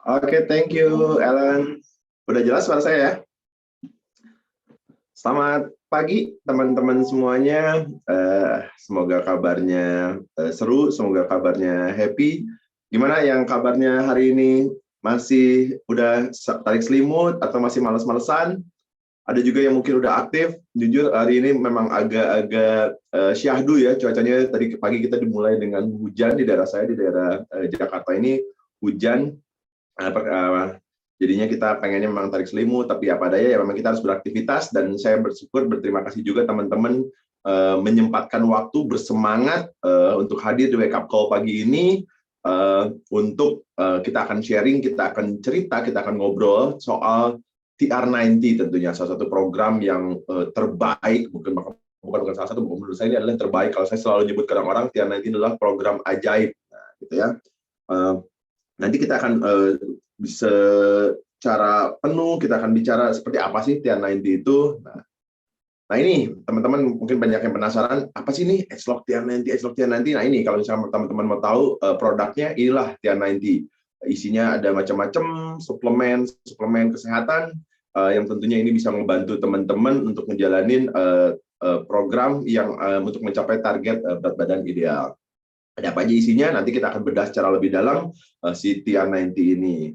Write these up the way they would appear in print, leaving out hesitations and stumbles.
Oke, thank you, Ellen. Udah jelas suara saya ya? Selamat pagi, teman-teman semuanya. Semoga kabarnya seru, semoga kabarnya happy. Gimana yang kabarnya hari ini? Masih udah tarik selimut atau masih males-malesan? Ada juga yang mungkin udah aktif. Jujur, hari ini memang agak-agak syahdu ya cuacanya. Tadi pagi kita dimulai dengan hujan di daerah saya, di daerah Jakarta ini. Hujan. Jadinya kita pengennya memang tarik selimut, tapi apa daya ya memang kita harus beraktivitas, dan saya berterima kasih juga teman-teman menyempatkan waktu bersemangat untuk hadir di Wake Up Call pagi ini, untuk kita akan sharing, kita akan cerita, kita akan ngobrol soal TR90 tentunya, salah satu program yang terbaik, bukan salah satu, menurut saya ini adalah yang terbaik. Kalau saya selalu nyebut ke orang-orang, TR90 adalah program ajaib, nah, gitu ya. Nanti kita akan secara penuh kita akan bicara seperti apa sih TR90 itu. Nah ini teman-teman mungkin banyak yang penasaran, apa sih ini Edgelog TR90? Nah ini kalau misalnya teman-teman mau tahu produknya, inilah TR90. Isinya ada macam-macam suplemen kesehatan yang tentunya ini bisa membantu teman-teman untuk menjalanin program yang untuk mencapai target berat badan ideal. Ada apa aja isinya, nanti kita akan bedah secara lebih dalam si TR90 ini.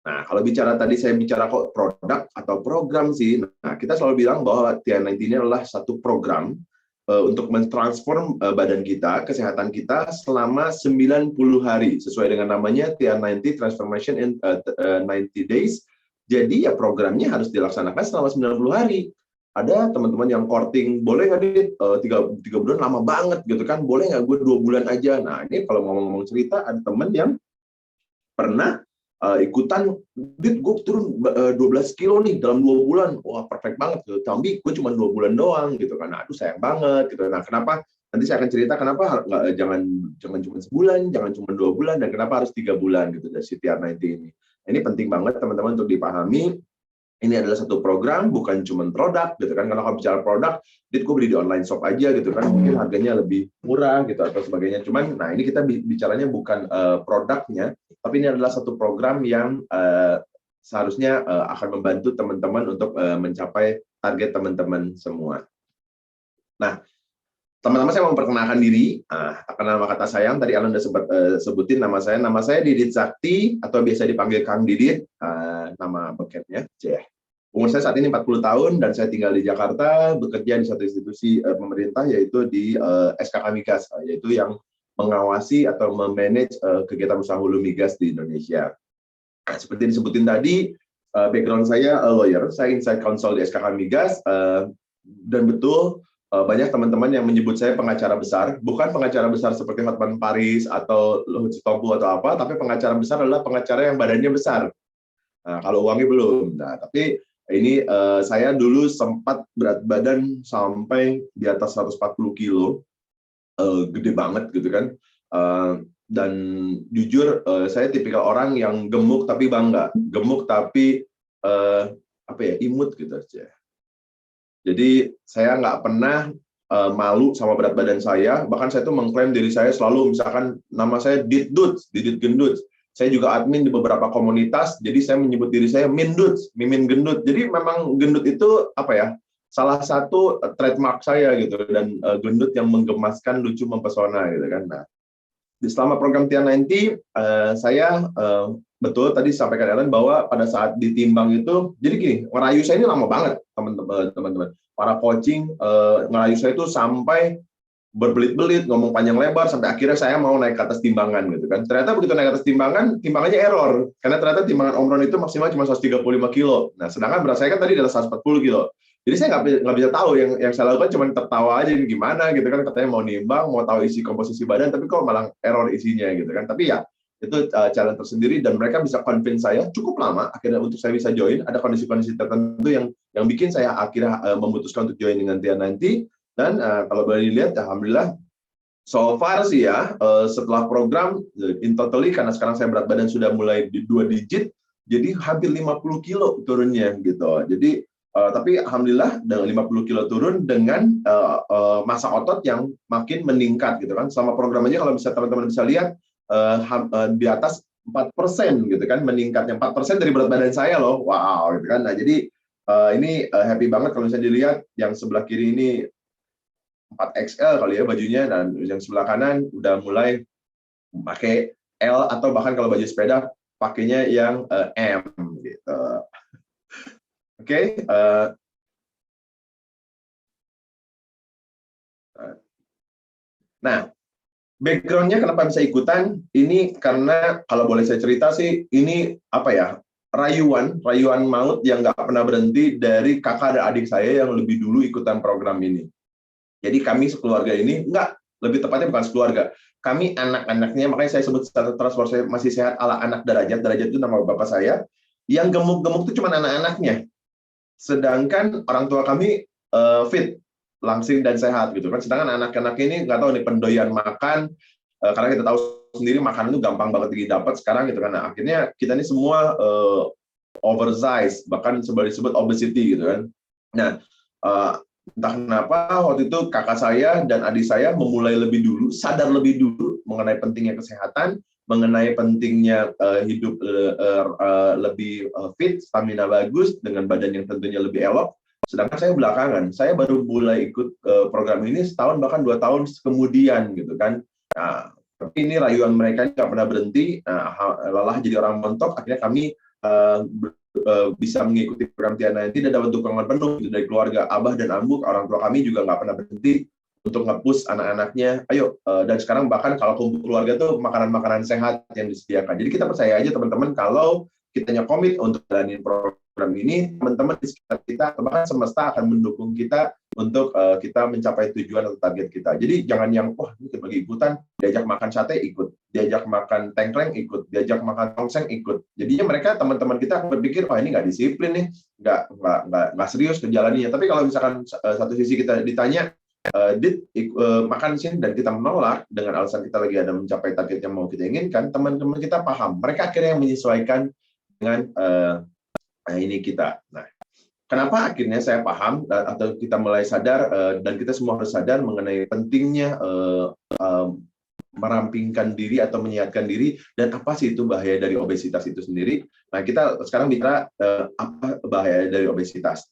Nah, kalau tadi saya bicara kok produk atau program sih, nah kita selalu bilang bahwa TR90 ini adalah satu program untuk mentransform badan kita, kesehatan kita selama 90 hari, sesuai dengan namanya TR90 Transformation in 90 Days. Jadi ya programnya harus dilaksanakan selama 90 hari. Ada teman-teman yang courting, boleh nggak dit, 3 bulan lama banget gitu kan, boleh nggak gue 2 bulan aja. Nah ini kalau ngomong-ngomong cerita, ada teman yang pernah ikutan, dit gue turun 12 kilo nih dalam 2 bulan, wah perfect banget gitu. Tapi gue cuma 2 bulan doang gitu kan, aduh sayang banget gitu. Nah kenapa, nanti saya akan cerita kenapa jangan cuma sebulan, jangan cuma 2 bulan, dan kenapa harus 3 bulan gitu dari TR90 ini. Ini penting banget teman-teman untuk dipahami. Ini adalah satu program, bukan cuma produk gitu kan. Kalau bicara produk, dit gue beli di online shop aja gitu kan, mungkin harganya lebih murah gitu atau sebagainya. Cuman nah ini kita bicaranya bukan produknya, tapi ini adalah satu program yang seharusnya akan membantu teman-teman untuk mencapai target teman-teman semua. Nah, teman-teman, saya mau memperkenalkan diri. Akan nama kata sayang, tadi Alan udah sempat sebutin nama saya. Nama saya Didit Sakti, atau biasa dipanggil Kang Didit, nama bokepnya. Umur saya saat ini 40 tahun, dan saya tinggal di Jakarta, bekerja di satu institusi pemerintah, yaitu di SKK Migas, yaitu yang mengawasi atau memanage kegiatan usaha hulu migas di Indonesia. Nah, seperti disebutin tadi, background saya lawyer, saya inside counsel di SKK Migas, dan betul, banyak teman-teman yang menyebut saya pengacara besar, bukan pengacara besar seperti Hotman Paris atau Luhut Sitompul atau apa, tapi pengacara besar adalah pengacara yang badannya besar. Nah, kalau uangnya belum. Nah, tapi ini saya dulu sempat berat badan sampai di atas 140 kilo, gede banget gitu kan. Dan jujur, saya tipikal orang yang gemuk tapi bangga, gemuk tapi imut gitu aja. Jadi saya nggak pernah malu sama berat badan saya, bahkan saya tuh mengklaim diri saya selalu, misalkan nama saya Didduts, Didit Gendut. Saya juga admin di beberapa komunitas, jadi saya menyebut diri saya Minduts, Mimin Gendut. Jadi memang gendut itu salah satu trademark saya gitu, dan gendut yang menggemaskan, lucu, mempesona gitu kan. Nah, selama program TR90 saya betul tadi sampaikan Ellen bahwa pada saat ditimbang itu, jadi gini, ngerayu saya ini lama banget teman-teman. Para coaching ngerayu saya itu sampai berbelit-belit, ngomong panjang lebar, sampai akhirnya saya mau naik ke atas timbangan gitu kan. Ternyata begitu naik ke atas timbangan, timbangannya error, karena ternyata timbangan Omron itu maksimal cuma 135 kilo. Nah, sedangkan berat saya kan tadi adalah 140 kilo. Jadi saya nggak bisa tahu, yang saya lakukan cuma tertawa aja, gimana gitu kan, katanya mau nimbang, mau tahu isi komposisi badan, tapi kok malah error isinya gitu kan. Tapi ya itu challenge tersendiri, dan mereka bisa convince saya cukup lama akhirnya untuk saya bisa join. Ada kondisi-kondisi tertentu yang bikin saya akhirnya memutuskan untuk join dengan TR90. Dan kalau boleh dilihat, alhamdulillah so far sih ya, setelah program in totally, karena sekarang saya berat badan sudah mulai di 2 digit, jadi hampir 50 kilo turunnya gitu. Jadi tapi alhamdulillah dengan 50 kilo turun dengan massa otot yang makin meningkat gitu kan. Selama program aja kalau bisa teman-teman bisa lihat, di atas 4% gitu kan, meningkatnya 4% dari berat badan saya loh. Wow gitu kan. Nah, jadi ini happy banget kalau misalnya dilihat yang sebelah kiri ini 4XL kali ya bajunya, dan yang sebelah kanan udah mulai pakai L, atau bahkan kalau baju sepeda pakainya yang M gitu. Oke, nah, background-nya kenapa bisa ikutan? Ini karena kalau boleh saya cerita sih, ini apa ya, rayuan maut yang nggak pernah berhenti dari kakak dan adik saya yang lebih dulu ikutan program ini. Jadi kami sekeluarga ini, lebih tepatnya bukan sekeluarga, kami anak-anaknya, makanya saya sebut transportasi masih sehat ala anak Derajat. Derajat itu nama bapak saya. Yang gemuk-gemuk itu cuma anak-anaknya. Sedangkan orang tua kami fit, langsing dan sehat gitu kan. Sedangkan anak-anak ini nggak tahu nih pendoyan makan, karena kita tahu sendiri makanan itu gampang banget didapat sekarang gitu kan. Nah, akhirnya kita ini semua oversize, bahkan disebut obesity gitu kan. Nah, entah kenapa waktu itu kakak saya dan adik saya memulai lebih dulu, sadar lebih dulu mengenai pentingnya kesehatan, mengenai pentingnya hidup lebih fit, stamina bagus, dengan badan yang tentunya lebih elok. Sedangkan saya belakangan, saya baru mulai ikut program ini setahun bahkan 2 tahun kemudian gitu kan. Nah, tapi ini rayuan mereka nggak pernah berhenti. Nah, lelah jadi orang montok, akhirnya kami bisa mengikuti program Tiana dan dapat dukungan penuh dari keluarga, abah dan ambuk. Orang tua kami juga nggak pernah berhenti untuk nge-push anak-anaknya, ayo, dan sekarang bahkan kalau kumpul keluarga tuh makanan-makanan sehat yang disediakan. Jadi kita percaya aja teman-teman, kalau kitanya komit untuk jalanin program ini, teman-teman di sekitar kita, bahkan semesta akan mendukung kita untuk kita mencapai tujuan atau target kita. Jadi jangan yang, wah ini kita bagi ikutan, diajak makan sate ikut, diajak makan tengkleng ikut, diajak makan tongseng ikut. Jadinya mereka, teman-teman kita berpikir, wah ini nggak disiplin nih, nggak serius menjalaninya. Tapi kalau misalkan satu sisi kita ditanya, makan di sini, dan kita menolak dengan alasan kita lagi ada mencapai target yang mau kita inginkan, teman-teman kita paham. Mereka akhirnya yang menyesuaikan dengan ini kita. Nah, kenapa akhirnya saya paham atau kita mulai sadar, dan kita semua harus sadar mengenai pentingnya merampingkan diri atau menyehatkan diri, dan apa sih itu bahaya dari obesitas itu sendiri. Nah, kita sekarang bicara apa bahaya dari obesitas.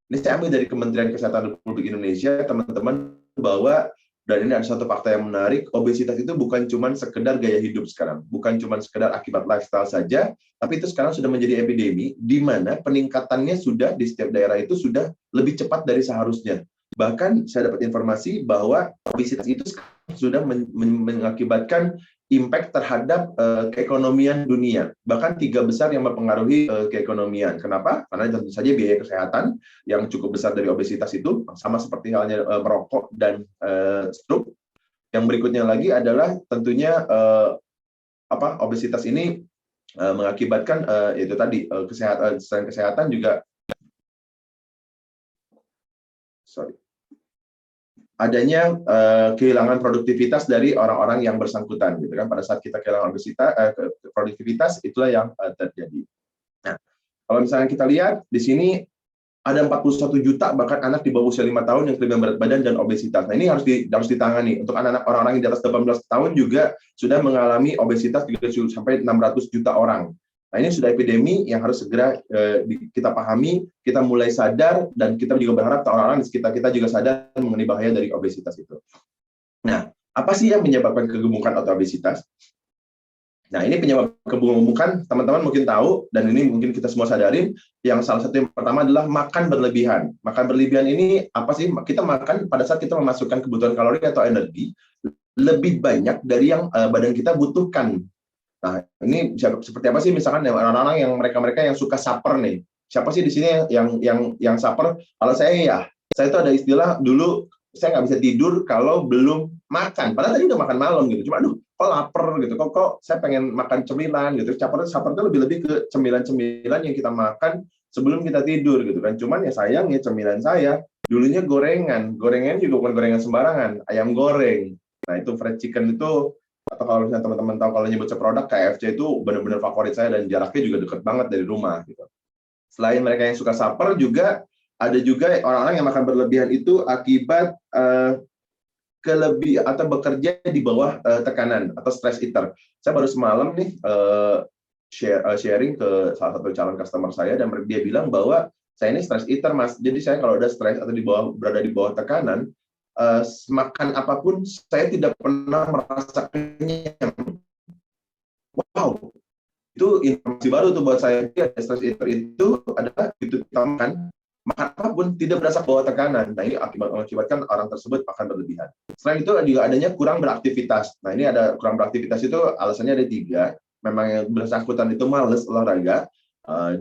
Ini saya ambil dari Kementerian Kesehatan Republik Indonesia, teman-teman, bahwa, dan ini ada satu fakta yang menarik, obesitas itu bukan cuma sekedar gaya hidup sekarang, bukan cuma sekedar akibat lifestyle saja, tapi itu sekarang sudah menjadi epidemi, di mana peningkatannya sudah di setiap daerah itu sudah lebih cepat dari seharusnya. Bahkan saya dapat informasi bahwa obesitas itu sudah mengakibatkan impact terhadap keekonomian dunia. Bahkan 3 besar yang mempengaruhi keekonomian. Kenapa? Karena tentu saja biaya kesehatan yang cukup besar dari obesitas itu, sama seperti halnya merokok dan stroke. Yang berikutnya lagi adalah tentunya obesitas ini mengakibatkan itu tadi, kesehatan, selain kesehatan juga adanya kehilangan produktivitas dari orang-orang yang bersangkutan gitu kan. Pada saat kita kehilangan produktivitas, itulah yang terjadi. Nah, kalau misalnya kita lihat di sini ada 41 juta bahkan anak di bawah usia 5 tahun yang kelebihan berat badan dan obesitas. Nah, ini harus ditangani. Untuk anak-anak orang-orang yang di atas 18 tahun juga sudah mengalami obesitas, juga sampai 600 juta orang. Nah, ini sudah epidemi yang harus segera kita pahami, kita mulai sadar, dan kita juga berharap orang-orang di sekitar kita juga sadar mengenai bahaya dari obesitas itu. Nah, apa sih yang menyebabkan kegemukan atau obesitas? Nah, ini penyebab kegemukan, teman-teman mungkin tahu, dan ini mungkin kita semua sadarin, yang salah satu yang pertama adalah makan berlebihan. Makan berlebihan ini apa sih? Kita makan pada saat kita memasukkan kebutuhan kalori atau energi lebih banyak dari yang badan kita butuhkan. Nah, ini seperti apa sih? Misalkan orang-orang yang mereka yang suka saper nih. Siapa sih di sini yang saper? Kalau saya itu ada istilah dulu, saya nggak bisa tidur kalau belum makan. Padahal tadi udah makan malam gitu. Cuma aduh, kok lapar gitu. Kok saya pengen makan cemilan gitu. Saper itu lebih ke cemilan-cemilan yang kita makan sebelum kita tidur gitu kan. Cuman ya sayangnya cemilan saya dulunya gorengan. Gorengan juga bukan gorengan sembarangan, ayam goreng. Nah, itu fried chicken itu, atau kalau misalnya teman-teman tahu, kalau nyebut produk KFC itu benar-benar favorit saya, dan jaraknya juga dekat banget dari rumah gitu. Selain mereka yang suka saper, juga ada juga orang-orang yang makan berlebihan itu akibat atau bekerja di bawah tekanan atau stress eater. Saya baru semalam nih sharing ke salah satu calon customer saya, dan dia bilang bahwa saya ini stress eater, Mas. Jadi saya kalau udah stres atau berada di bawah tekanan, makan apapun saya tidak pernah merasa kenyang. Wow, itu informasi baru tuh buat saya. Stress eater itu adalah itu kita makan apapun tidak berasa bawah tekanan. Nah, ini mengakibatkan orang tersebut makan berlebihan. Selain itu juga adanya kurang beraktivitas. Nah, ini ada kurang beraktivitas itu alasannya ada 3. Memang yang bersangkutan itu males olahraga,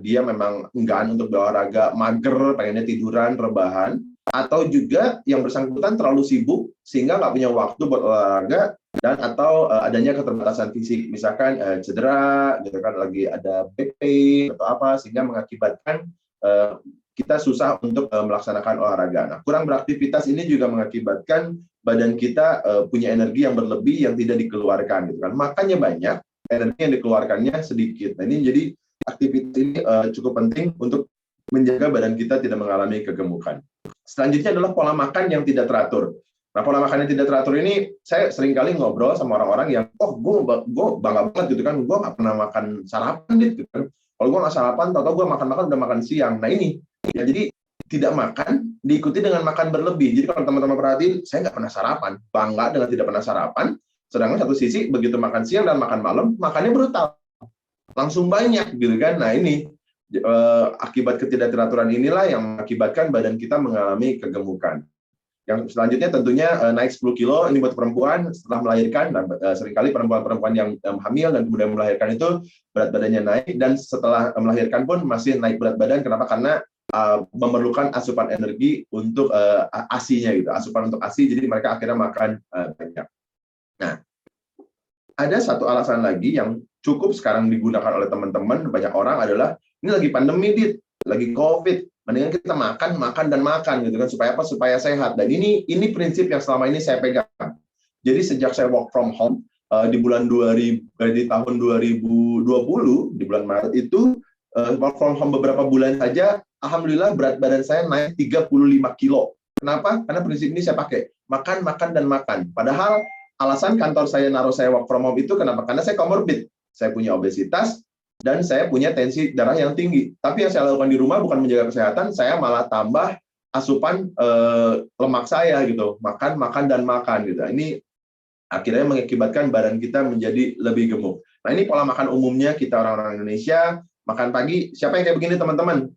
dia memang enggan untuk berolahraga, mager, pengennya tiduran, rebahan, atau juga yang bersangkutan terlalu sibuk sehingga nggak punya waktu buat olahraga, dan atau adanya keterbatasan fisik, misalkan cedera, gitu kan, lagi ada back pain atau apa, sehingga mengakibatkan kita susah untuk melaksanakan olahraga. Nah, kurang beraktivitas ini juga mengakibatkan badan kita punya energi yang berlebih yang tidak dikeluarkan, gitu kan. Makannya banyak, energi yang dikeluarkannya sedikit. Nah, ini jadi aktivitas ini cukup penting untuk menjaga badan kita tidak mengalami kegemukan. Selanjutnya adalah pola makan yang tidak teratur. Nah, pola makan yang tidak teratur ini, saya seringkali ngobrol sama orang-orang yang, gue bangga banget gitu kan, gue nggak pernah makan sarapan gitu kan. Kalau gue nggak sarapan, atau gue makan udah makan siang. Nah ini, ya, jadi tidak makan diikuti dengan makan berlebih. Jadi kalau teman-teman perhatiin, saya nggak pernah sarapan, bangga dengan tidak pernah sarapan. Sedangkan satu sisi begitu makan siang dan makan malam, makannya brutal, langsung banyak gitu kan. Nah ini akibat ketidakteraturan inilah yang mengakibatkan badan kita mengalami kegemukan. Yang selanjutnya tentunya naik 10 kilo, ini buat perempuan setelah melahirkan, dan seringkali perempuan-perempuan yang hamil dan kemudian melahirkan itu berat badannya naik, dan setelah melahirkan pun masih naik berat badan. Kenapa? Karena memerlukan asupan energi untuk ASI-nya gitu, asupan untuk ASI, jadi mereka akhirnya makan banyak. Nah, ada satu alasan lagi yang cukup sekarang digunakan oleh teman-teman banyak orang adalah, ini lagi pandemi, lagi COVID, mendingan kita makan gitu kan, supaya apa? Supaya sehat. Dan ini prinsip yang selama ini saya pegang. Jadi sejak saya work from home di tahun 2020 di bulan Maret itu, work from home beberapa bulan saja, alhamdulillah berat badan saya naik 35 kilo. Kenapa? Karena prinsip ini saya pakai, makan dan makan. Padahal alasan kantor saya naruh saya work from home itu kenapa? Karena saya comorbid, saya punya obesitas, dan saya punya tensi darah yang tinggi. Tapi yang saya lakukan di rumah bukan menjaga kesehatan, saya malah tambah asupan lemak saya gitu. Makan gitu. Ini akhirnya mengakibatkan badan kita menjadi lebih gemuk. Nah, ini pola makan umumnya kita orang-orang Indonesia. Makan pagi, siapa yang kayak begini teman-teman?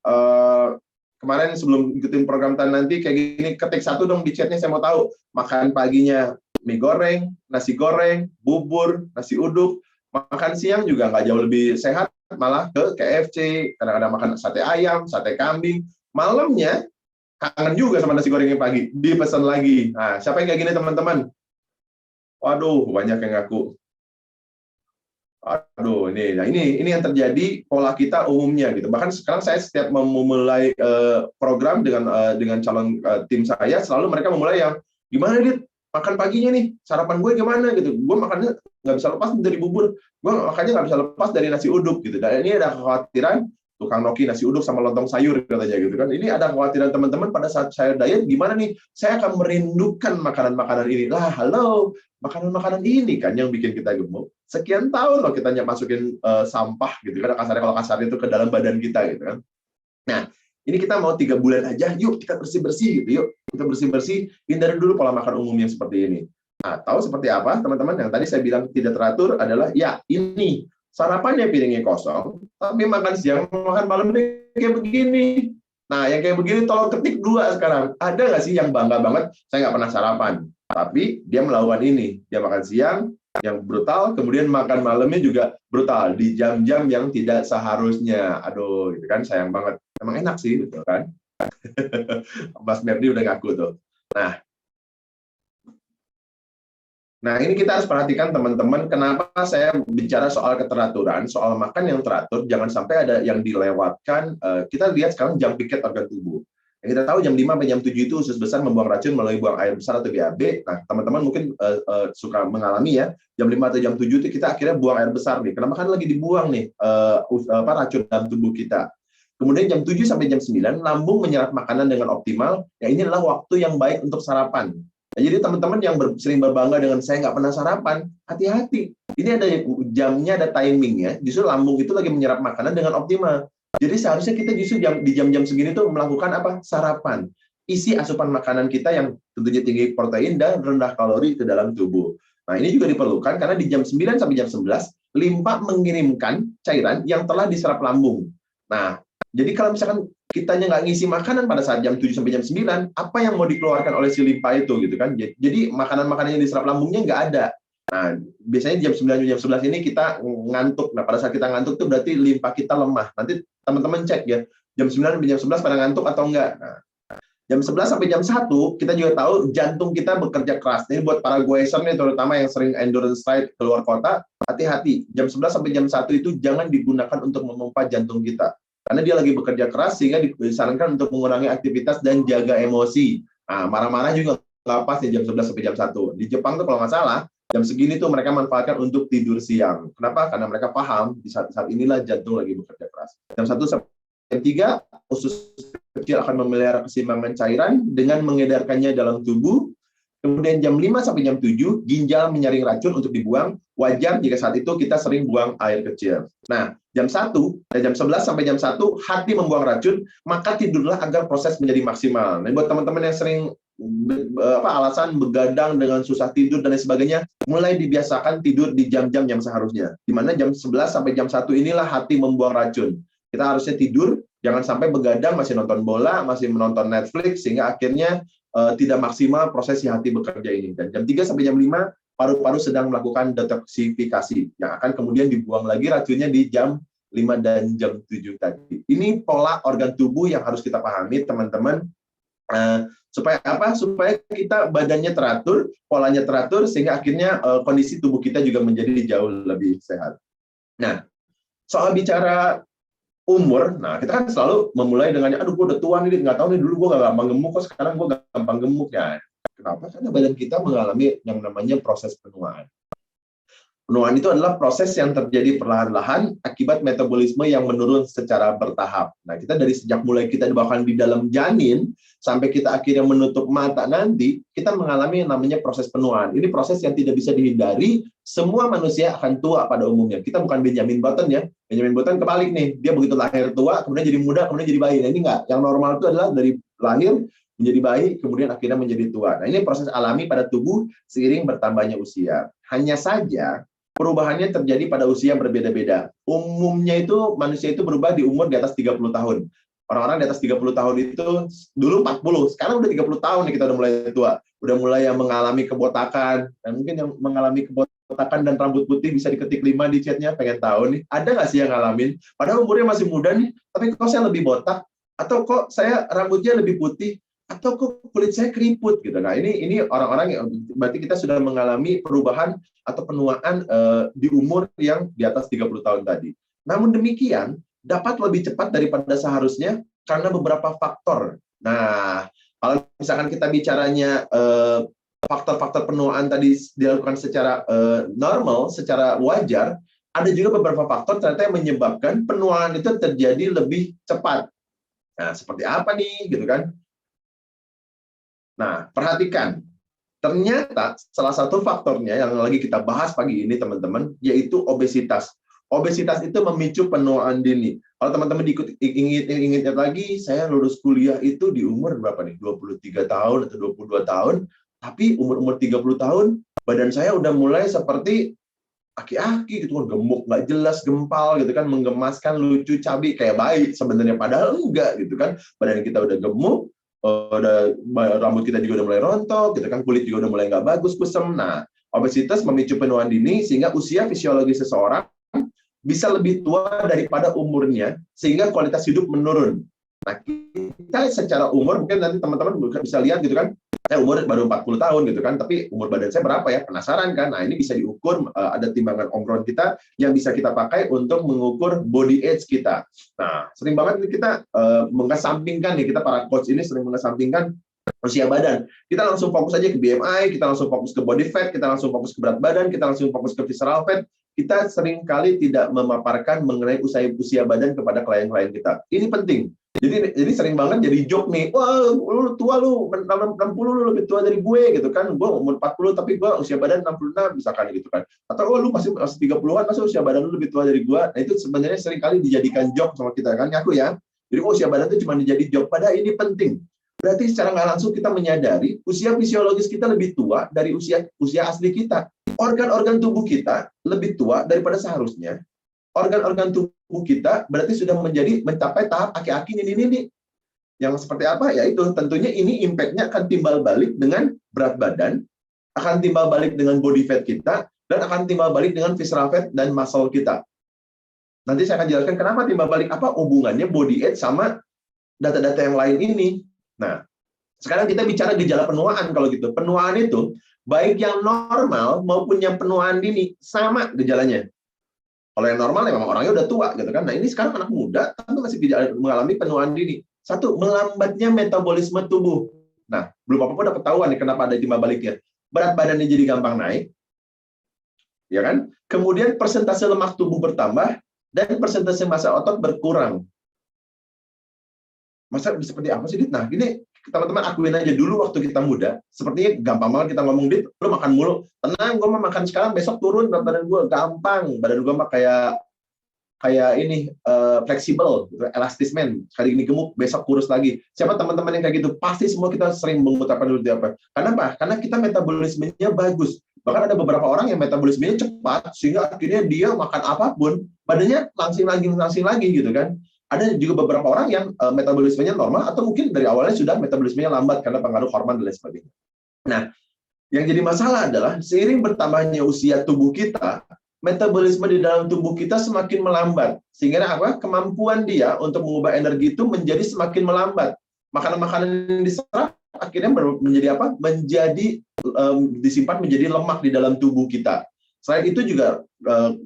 Kemarin sebelum ikutin program Tan nanti kayak gini, ketik satu dong di chatnya, saya mau tahu. Makan paginya mie goreng, nasi goreng, bubur, nasi uduk. Makan siang juga nggak jauh lebih sehat, malah ke KFC, kadang-kadang makan sate ayam, sate kambing. Malamnya kangen juga sama nasi goreng yang pagi, dipesan lagi. Nah, siapa yang kayak gini teman-teman? Waduh, banyak yang ngaku. Aduh, ini yang terjadi pola kita umumnya gitu. Bahkan sekarang saya setiap memulai program dengan calon tim saya, selalu mereka memulai yang gimana Dit? Makan paginya nih, sarapan gue gimana gitu. Gue makannya nggak bisa lepas dari bubur, gue makannya nggak bisa lepas dari nasi uduk gitu. Dan ini ada kekhawatiran tukang Noki nasi uduk sama lontong sayur katanya gitu kan. Ini ada kekhawatiran teman-teman pada saat saya diet, gimana nih? Saya akan merindukan makanan-makanan ini. Lah, halo, makanan-makanan ini kan yang bikin kita gemuk. Sekian tahun loh kita masukin sampah gitu kan, kasarnya kalau kasar itu ke dalam badan kita gitu kan. Nah, ini kita mau 3 bulan aja, yuk kita bersih-bersih gitu, yuk kita bersih-bersih, hindari dulu pola makan umum yang seperti ini. Atau seperti apa teman-teman, yang tadi saya bilang tidak teratur adalah, ya ini, sarapannya piringnya kosong, tapi makan siang, makan malam kayak begini. Nah, yang kayak begini tolong ketik 2 sekarang. Ada nggak sih yang bangga banget, saya nggak pernah sarapan, tapi dia melakukan ini, dia makan siang, yang brutal, kemudian makan malamnya juga brutal, di jam-jam yang tidak seharusnya. Aduh, gitu kan, sayang banget. Emang enak sih, betul kan? Mas Merdi udah ngaku tuh. Nah, ini kita harus perhatikan teman-teman, kenapa saya bicara soal keteraturan, soal makan yang teratur, jangan sampai ada yang dilewatkan. Kita lihat sekarang jam piket organ tubuh. Yang kita tahu jam 5 sampai jam 7 itu usus besar membuang racun melalui buang air besar atau BAB. Nah, teman-teman mungkin suka mengalami ya, jam 5 atau jam 7 itu kita akhirnya buang air besar nih. Kenapa? Kan lagi dibuang nih racun dalam tubuh kita. Kemudian jam 7 sampai jam 9, lambung menyerap makanan dengan optimal. Ya, ini adalah waktu yang baik untuk sarapan. Nah, jadi teman-teman yang sering berbangga dengan saya nggak pernah sarapan, hati-hati. Ini ada jamnya, ada timingnya. Justru lambung itu lagi menyerap makanan dengan optimal. Jadi seharusnya kita justru di jam-jam segini tuh melakukan apa? Sarapan. Isi asupan makanan kita yang tentunya tinggi protein dan rendah kalori ke dalam tubuh. Nah, ini juga diperlukan karena di jam 9 sampai jam 11, limfa mengirimkan cairan yang telah diserap lambung. Nah, jadi kalau misalkan kitanya nggak ngisi makanan pada saat jam 7 sampai jam 9, apa yang mau dikeluarkan oleh si limfa itu gitu kan? Jadi makanan-makanan yang diserap lambungnya nggak ada. Nah, biasanya jam 9 sampai jam 11 ini kita ngantuk. Nah, pada saat kita ngantuk itu berarti limfa kita lemah. Nanti teman-teman cek ya, jam 9 sampai jam 11 pada ngantuk atau enggak. Nah, jam 11 sampai jam 1, kita juga tahu jantung kita bekerja keras. Ini buat para goeser nih, terutama yang sering endurance ride keluar kota, hati-hati. Jam 11 sampai jam 1 itu jangan digunakan untuk memompa jantung kita. Karena dia lagi bekerja keras, sehingga disarankan untuk mengurangi aktivitas dan jaga emosi. Nah, marah-marah juga nggak pas di jam 11 sampai jam 1. Di Jepang tuh kalau nggak salah, jam segini tuh mereka manfaatkan untuk tidur siang. Kenapa? Karena mereka paham, di saat inilah jantung lagi bekerja keras. Jam 1 sampai jam 3, usus kecil akan memelihara keseimbangan cairan dengan mengedarkannya dalam tubuh. Kemudian jam 5 sampai jam 7, ginjal menyaring racun untuk dibuang. Wajar jika saat itu kita sering buang air kecil. Nah, jam 1, jam 11 sampai jam 1, hati membuang racun, maka tidurlah agar proses menjadi maksimal. Nah, buat teman-teman yang sering alasan begadang dengan susah tidur dan lain sebagainya, mulai dibiasakan tidur di jam-jam yang seharusnya. Di mana jam 11 sampai jam 1 inilah hati membuang racun. Kita harusnya tidur, jangan sampai begadang masih nonton bola, masih menonton Netflix, sehingga akhirnya tidak maksimal proses si hati bekerja ini. Dan jam 3 sampai jam 5, paru-paru sedang melakukan detoksifikasi, yang akan kemudian dibuang lagi racunnya di jam 5 dan jam 7 tadi. Ini pola organ tubuh yang harus kita pahami, teman-teman. Supaya apa? Supaya kita badannya teratur, polanya teratur, sehingga akhirnya kondisi tubuh kita juga menjadi jauh lebih sehat. Nah, soal bicara umur, nah kita kan selalu memulai dengan, aduh gue udah tua nih, nggak tahu nih, dulu gue gak gampang gemuk, kok sekarang gue gampang gemuk ya. Kenapa? Karena badan kita mengalami yang namanya proses penuaan. Penuaan itu adalah proses yang terjadi perlahan-lahan akibat metabolisme yang menurun secara bertahap. Nah, kita dari sejak mulai kita bahkan di dalam janin, sampai kita akhirnya menutup mata nanti, kita mengalami yang namanya proses penuaan. Ini proses yang tidak bisa dihindari, semua manusia akan tua pada umumnya. Kita bukan Benjamin Button ya. Benjamin Button kebalik nih, dia begitu lahir tua, kemudian jadi muda, kemudian jadi bayi. Nah, ini enggak. Yang normal itu adalah dari lahir, menjadi bayi, kemudian akhirnya menjadi tua. Nah, ini proses alami pada tubuh seiring bertambahnya usia. Hanya saja, perubahannya terjadi pada usia yang berbeda-beda. Umumnya itu manusia itu berubah di umur di atas 30 tahun. Orang-orang di atas 30 tahun itu dulu 40, sekarang udah 30 tahun nih kita udah mulai tua. Udah mulai yang mengalami kebotakan, dan mungkin yang mengalami kebotakan dan rambut putih bisa diketik 5 di chatnya, pengen tahu nih. Ada nggak sih yang ngalamin? Padahal umurnya masih muda nih, tapi kok saya lebih botak? Atau kok saya rambutnya lebih putih? Atau kok kulit saya keriput gitu. Nah, ini orang-orang yang berarti kita sudah mengalami perubahan atau penuaan di umur yang di atas 30 tahun tadi. Namun demikian, dapat lebih cepat daripada seharusnya karena beberapa faktor. Nah, kalau misalkan kita bicaranya faktor-faktor penuaan tadi dilakukan secara normal, secara wajar, ada juga beberapa faktor ternyata yang menyebabkan penuaan itu terjadi lebih cepat. Nah, seperti apa nih gitu kan? Nah, perhatikan. Ternyata salah satu faktornya yang lagi kita bahas pagi ini, teman-teman, yaitu obesitas. Obesitas itu memicu penuaan dini. Kalau teman-teman ingat lagi, saya lulus kuliah itu di umur berapa nih? 23 tahun atau 22 tahun. Tapi umur-umur 30 tahun, badan saya udah mulai seperti aki-aki gitu kan, gemuk, nggak jelas, gempal gitu kan, menggemaskan, lucu, cabi, kayak bayi sebenarnya. Padahal enggak gitu kan. Badan kita udah gemuk, rambut kita juga udah mulai rontok, gitu kan, kulit juga udah mulai nggak bagus, kusem. Nah, obesitas memicu penuaan dini sehingga usia fisiologi seseorang bisa lebih tua daripada umurnya, sehingga kualitas hidup menurun. Nah, kita secara umur mungkin nanti teman-teman bisa lihat gitu kan, saya umur baru 40 tahun gitu kan, tapi umur badan saya berapa ya? Penasaran kan? Nah, ini bisa diukur, ada timbangan Omron kita yang bisa kita pakai untuk mengukur body age kita. Nah, sering banget kita mengesampingkan nih, kita para coach ini sering mengesampingkan usia badan. Kita langsung fokus aja ke BMI, kita langsung fokus ke body fat, kita langsung fokus ke berat badan, kita langsung fokus ke visceral fat. Kita seringkali tidak memaparkan mengenai usia badan kepada klien-klien kita. Ini penting. Jadi sering banget jadi joke nih, wah lu tua lu 60 lu lebih tua dari gue gitu kan, gue umur 40 tapi gue usia badan 66 misalkan gitu kan, atau oh lu masih 30-an masa usia badan lu lebih tua dari gue. Nah itu sebenarnya sering kali dijadikan joke sama kita kan, ngaku ya, jadi oh, usia badan itu cuma dijadi joke, padahal ini penting. Berarti secara nggak langsung kita menyadari usia fisiologis kita lebih tua dari usia asli kita. Organ-organ tubuh kita lebih tua daripada seharusnya. Organ-organ tubuh kita berarti sudah mencapai tahap aki-aki ini. Yang seperti apa? Ya itu tentunya ini impact-nya akan timbal balik dengan berat badan, akan timbal balik dengan body fat kita, dan akan timbal balik dengan visceral fat dan muscle kita. Nanti saya akan jelaskan kenapa timbal balik, apa hubungannya body age sama data-data yang lain ini. Nah, sekarang kita bicara gejala penuaan kalau gitu. Penuaan itu baik yang normal maupun yang penuaan dini sama gejalanya. Kalau yang normal ya memang orangnya udah tua gitu kan. Nah ini sekarang anak muda tapi masih mengalami penuaan dini. Satu, melambatnya metabolisme tubuh. Nah, belum apa-apa udah ketahuan nih kenapa ada timbal baliknya. Berat badannya jadi gampang naik, ya kan? Kemudian persentase lemak tubuh bertambah dan persentase massa otot berkurang. Masa seperti apa sih, Dit? Nah, gini, teman-teman akuin aja dulu waktu kita muda, sepertinya gampang banget kita ngomong, Dit, lu makan mulu. Tenang, gue mau makan sekarang, besok turun berat badan gue, gampang. Badan gue mah kayak ini fleksibel, elastis men. Kali ini gemuk, besok kurus lagi. Siapa teman-teman yang kayak gitu? Pasti semua kita sering mengucapkan dulu apa? Karena apa? Karena kita metabolismenya bagus. Bahkan ada beberapa orang yang metabolismenya cepat, sehingga akhirnya dia makan apapun, badannya langsing lagi gitu kan. Ada juga beberapa orang yang metabolismenya normal, atau mungkin dari awalnya sudah metabolismenya lambat karena pengaruh hormon dan lain sebagainya. Nah, yang jadi masalah adalah seiring bertambahnya usia tubuh kita, metabolisme di dalam tubuh kita semakin melambat. Sehingga apa? Kemampuan dia untuk mengubah energi itu menjadi semakin melambat. Makanan-makanan yang diserap akhirnya menjadi apa? Menjadi disimpan menjadi lemak di dalam tubuh kita. Selain itu juga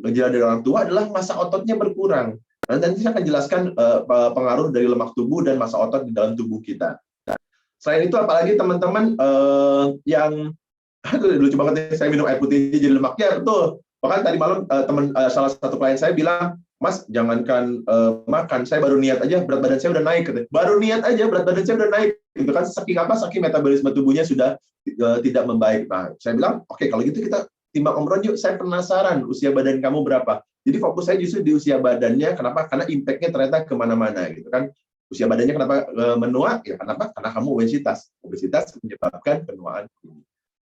gejala dari orang tua adalah massa ototnya berkurang. Dan nanti saya akan jelaskan pengaruh dari lemak tubuh dan massa otot di dalam tubuh kita. Selain itu, apalagi teman-teman yang lucu banget nih, saya minum air putih jadi lemaknya, betul. Bahkan tadi malam salah satu klien saya bilang, Mas, jangankan makan, saya baru niat aja berat badan saya udah naik. Baru niat aja berat badan saya udah naik. Itu kan saking apa? Saking metabolisme tubuhnya sudah tidak membaik. Nah, saya bilang, oke, kalau gitu kita timbang Om Ron yuk, saya penasaran usia badan kamu berapa. Jadi fokus saya justru di usia badannya, kenapa? Karena impact-nya ternyata kemana-mana gitu kan. Usia badannya kenapa menua? Ya kenapa? Karena kamu obesitas. Obesitas menyebabkan penuaan.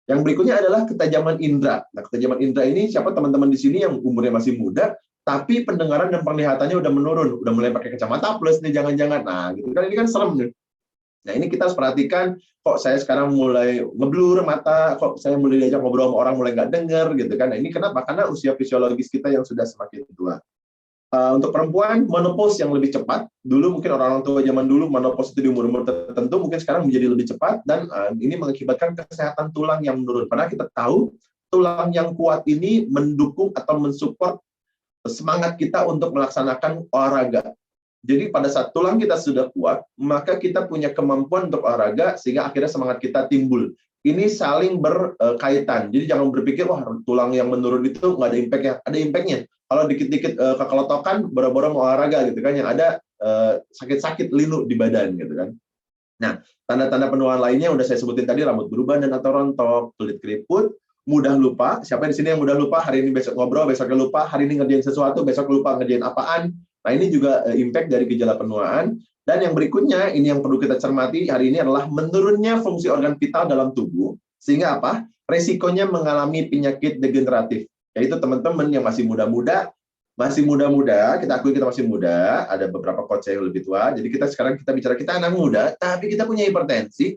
Yang berikutnya adalah ketajaman indera. Nah, ketajaman indera ini siapa teman-teman di sini yang umurnya masih muda, tapi pendengaran dan penglihatannya udah menurun, udah mulai pakai kacamata plus nih jangan-jangan. Nah, gitu kan ini kan serem nih. Nah, ini kita harus perhatikan, kok saya sekarang mulai ngeblur mata, kok saya mulai diajak ngobrol sama orang mulai nggak dengar gitu kan. Nah, ini kenapa? Karena usia fisiologis kita yang sudah semakin tua. Untuk perempuan, menopause yang lebih cepat. Dulu mungkin orang-orang tua zaman dulu menopause itu di umur-umur tertentu, mungkin sekarang menjadi lebih cepat, dan ini mengakibatkan kesehatan tulang yang menurun. Karena kita tahu tulang yang kuat ini mendukung atau mensupport semangat kita untuk melaksanakan olahraga. Jadi pada saat tulang kita sudah kuat, maka kita punya kemampuan untuk olahraga, sehingga akhirnya semangat kita timbul. Ini saling berkaitan. Jadi jangan berpikir, wah tulang yang menurun itu nggak ada impact-nya. Ada impact-nya. Kalau dikit-dikit kekelotokan, boro-boro mau olahraga gitu kan, yang ada sakit-sakit linu di badan gitu kan. Nah, tanda-tanda penuaan lainnya udah saya sebutin tadi, rambut berubah dan atau rontok, kulit keriput, mudah lupa. Siapa di sini yang mudah lupa? Hari ini besok ngobrol, besoknya lupa. Hari ini ngerjain sesuatu, besok lupa ngerjain apaan. Nah, ini juga impact dari gejala penuaan. Dan yang berikutnya, ini yang perlu kita cermati hari ini adalah menurunnya fungsi organ vital dalam tubuh, sehingga apa? Resikonya mengalami penyakit degeneratif. Yaitu teman-teman yang masih muda-muda, kita akui kita masih muda, ada beberapa coach yang lebih tua, jadi sekarang kita bicara kita anak muda, tapi kita punya hipertensi,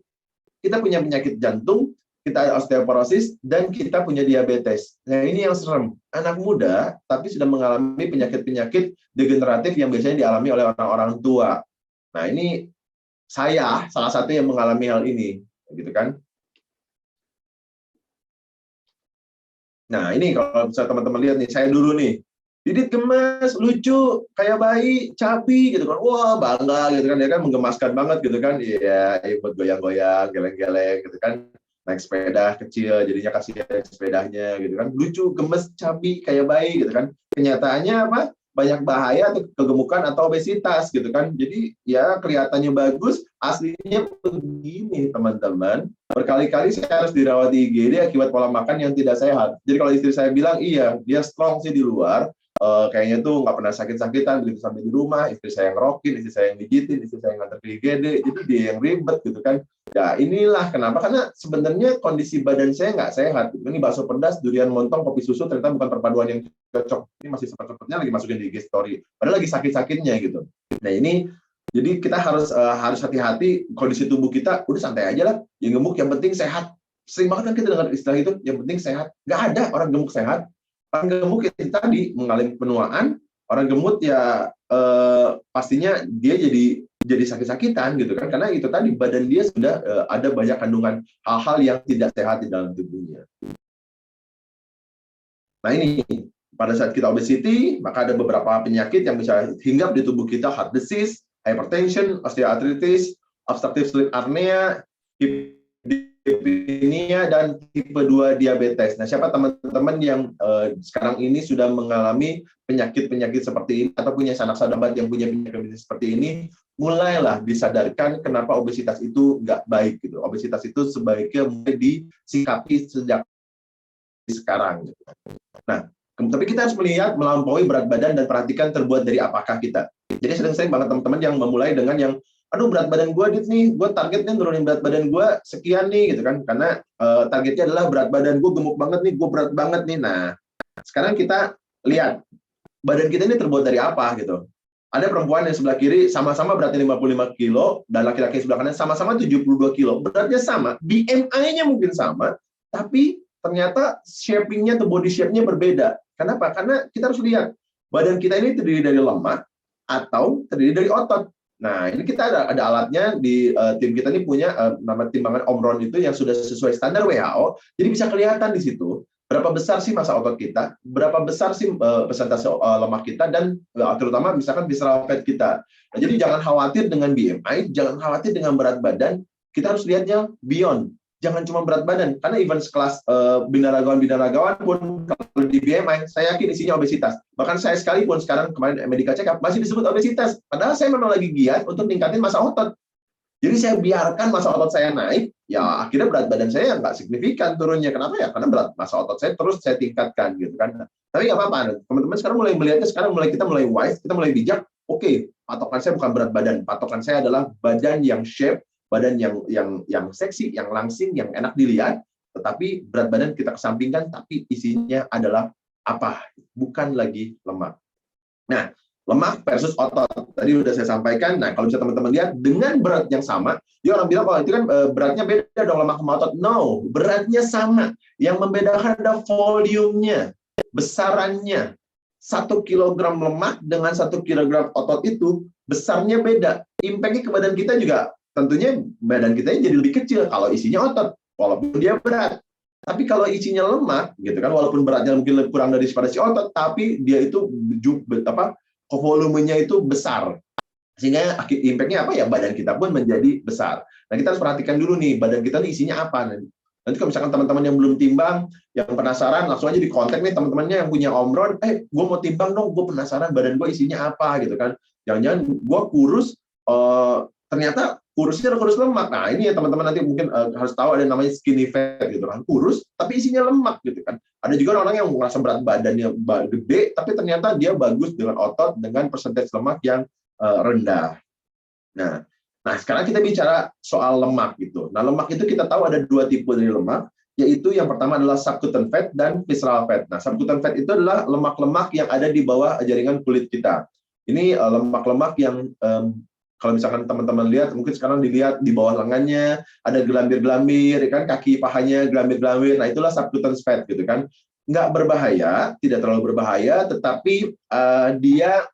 kita punya penyakit jantung, kita ada osteoporosis, dan kita punya diabetes. Nah, ini yang serem. Anak muda, tapi sudah mengalami penyakit-penyakit degeneratif yang biasanya dialami oleh orang-orang tua. Nah, ini saya salah satu yang mengalami hal ini, gitu kan? Nah, ini kalau bisa teman-teman lihat nih, saya dulu nih, Didit gemes, lucu, kayak bayi, cabi, gitu kan? Wah, bangga, gitu kan? Dia kan menggemaskan banget, gitu kan? Iya, ikut goyang-goyang, geleng-geleng, gitu kan? Naik sepeda kecil, jadinya kasih sepedanya, gitu kan? Lucu, gemes, cabi, kayak bayi, gitu kan? Kenyataannya apa? banyak bahaya atau kegemukan atau obesitas gitu kan. Jadi ya kelihatannya bagus, aslinya begini teman-teman. Berkali-kali saya harus dirawat di IGD akibat pola makan yang tidak sehat. Jadi kalau istri saya bilang iya, dia strong sih di luar, kayaknya tuh nggak pernah sakit-sakitan, begitu sampai di rumah, istri saya yang ngerokin, istri saya yang pijitin, istri saya yang nganter ke IGD, jadi dia yang ribet gitu kan. Ya inilah kenapa, karena sebenarnya kondisi badan saya nggak sehat. Ini bakso pedas, durian montong, kopi susu ternyata bukan perpaduan yang cocok. Ini masih sempat-sempatnya lagi masukin di IG story, padahal lagi sakit-sakitnya gitu. Nah ini jadi kita harus hati-hati kondisi tubuh kita. Udah santai aja lah, yang gemuk yang penting sehat. Sering banget kan kita dengar istilah itu, yang penting sehat. Nggak ada orang gemuk sehat. Orang gemuk itu tadi mengalami penuaan. Orang gemuk ya pastinya dia jadi sakit-sakitan gitu kan, karena itu tadi badan dia sudah ada banyak kandungan hal-hal yang tidak sehat di dalam tubuhnya. Nah ini pada saat kita obesity, maka ada beberapa penyakit yang bisa hinggap di tubuh kita: heart disease, hypertension, osteoarthritis, obstructive sleep apnea, lipidemia, dan tipe 2 diabetes. Nah, siapa teman-teman yang sekarang ini sudah mengalami penyakit-penyakit seperti ini atau punya sanak saudara yang punya penyakit seperti ini, mulailah disadarkan kenapa obesitas itu nggak baik gitu. Obesitas itu sebaiknya mulai disikapi sejak sekarang. Gitu. Nah, tapi kita harus melihat melampaui berat badan dan perhatikan terbuat dari apakah kita. Jadi sering-sering banget teman-teman yang memulai dengan yang, aduh berat badan gue dit nih, gue targetnya nurunin berat badan gue sekian nih gitu kan, karena targetnya adalah berat badan gue gemuk banget nih, gue berat banget nih. Nah, sekarang kita lihat badan kita ini terbuat dari apa gitu. Ada perempuan yang sebelah kiri sama-sama beratnya 55 kilo, dan laki-laki yang sebelah kanan sama-sama 72 kilo. Beratnya sama, BMI-nya mungkin sama, tapi ternyata shaping-nya atau body shape-nya berbeda. Kenapa? Karena kita harus lihat, badan kita ini terdiri dari lemak atau terdiri dari otot. Nah, ini kita ada alatnya di tim kita ini punya nama timbangan Omron itu yang sudah sesuai standar WHO, jadi bisa kelihatan di situ berapa besar sih massa otot kita, berapa besar sih persentase lemak kita, dan terutama misalkan visceral fat kita. Nah, jadi jangan khawatir dengan BMI, jangan khawatir dengan berat badan, kita harus lihatnya beyond. Jangan cuma berat badan, karena even sekelas binaragawan pun kalau di BMI, saya yakin isinya obesitas. Bahkan saya sekalipun sekarang kemarin medical check up masih disebut obesitas, padahal saya memang lagi giat untuk meningkatin massa otot. Jadi saya biarkan massa otot saya naik, ya akhirnya berat badan saya nggak signifikan turunnya. Kenapa ya? Karena berat massa otot saya terus saya tingkatkan gitu kan. Tapi nggak apa-apa, teman-teman sekarang mulai melihatnya, sekarang kita mulai wise, kita mulai bijak. Oke, patokan saya bukan berat badan, patokan saya adalah badan yang shape, badan yang seksi, yang langsing, yang enak dilihat, tetapi berat badan kita kesampingkan, tapi isinya adalah apa? Bukan lagi lemak. Nah, lemak versus otot. Tadi udah saya sampaikan. Nah, kalau bisa teman-teman lihat, dengan berat yang sama, dia orang bilang, kalau itu kan beratnya beda dong lemak sama otot. No, beratnya sama. Yang membedakan ada volumenya, besarannya. 1 kilogram lemak dengan 1 kilogram otot itu, besarnya beda. Impact-nya ke badan kita juga, tentunya badan kita jadi lebih kecil kalau isinya otot, walaupun dia berat. Tapi kalau isinya lemak, gitu kan, walaupun beratnya mungkin kurang daripada si otot, tapi dia itu volumenya itu besar, sehingga impact-nya apa ya, badan kita pun menjadi besar. Nah, kita harus perhatikan dulu nih, badan kita nih isinya apa. Nanti kalau misalkan teman-teman yang belum timbang, yang penasaran, langsung aja di kontak nih teman-temannya yang punya Omron, gue mau timbang dong, gue penasaran badan gue isinya apa gitu kan. Jangan-jangan gue kurus, ternyata kurusnya kurus lemak. Nah, ini ya teman-teman nanti mungkin harus tahu ada namanya skinny fat gitu kan, kurus tapi isinya lemak gitu kan. Ada juga orang yang merasa berat badannya gede, tapi ternyata dia bagus dengan otot, dengan persentase lemak yang rendah. Nah, sekarang kita bicara soal lemak gitu. Nah, lemak itu kita tahu ada 2 tipe dari lemak, yaitu yang pertama adalah subcutaneous fat dan visceral fat. Nah, subcutaneous fat itu adalah lemak-lemak yang ada di bawah jaringan kulit kita. Ini lemak-lemak yang kalau misalkan teman-teman lihat, mungkin sekarang dilihat di bawah lengannya ada gelambir-gelambir, kan, kaki pahanya gelambir-gelambir. Nah, itulah subcutaneous fat gitu kan. Nggak berbahaya, tidak terlalu berbahaya, tetapi dia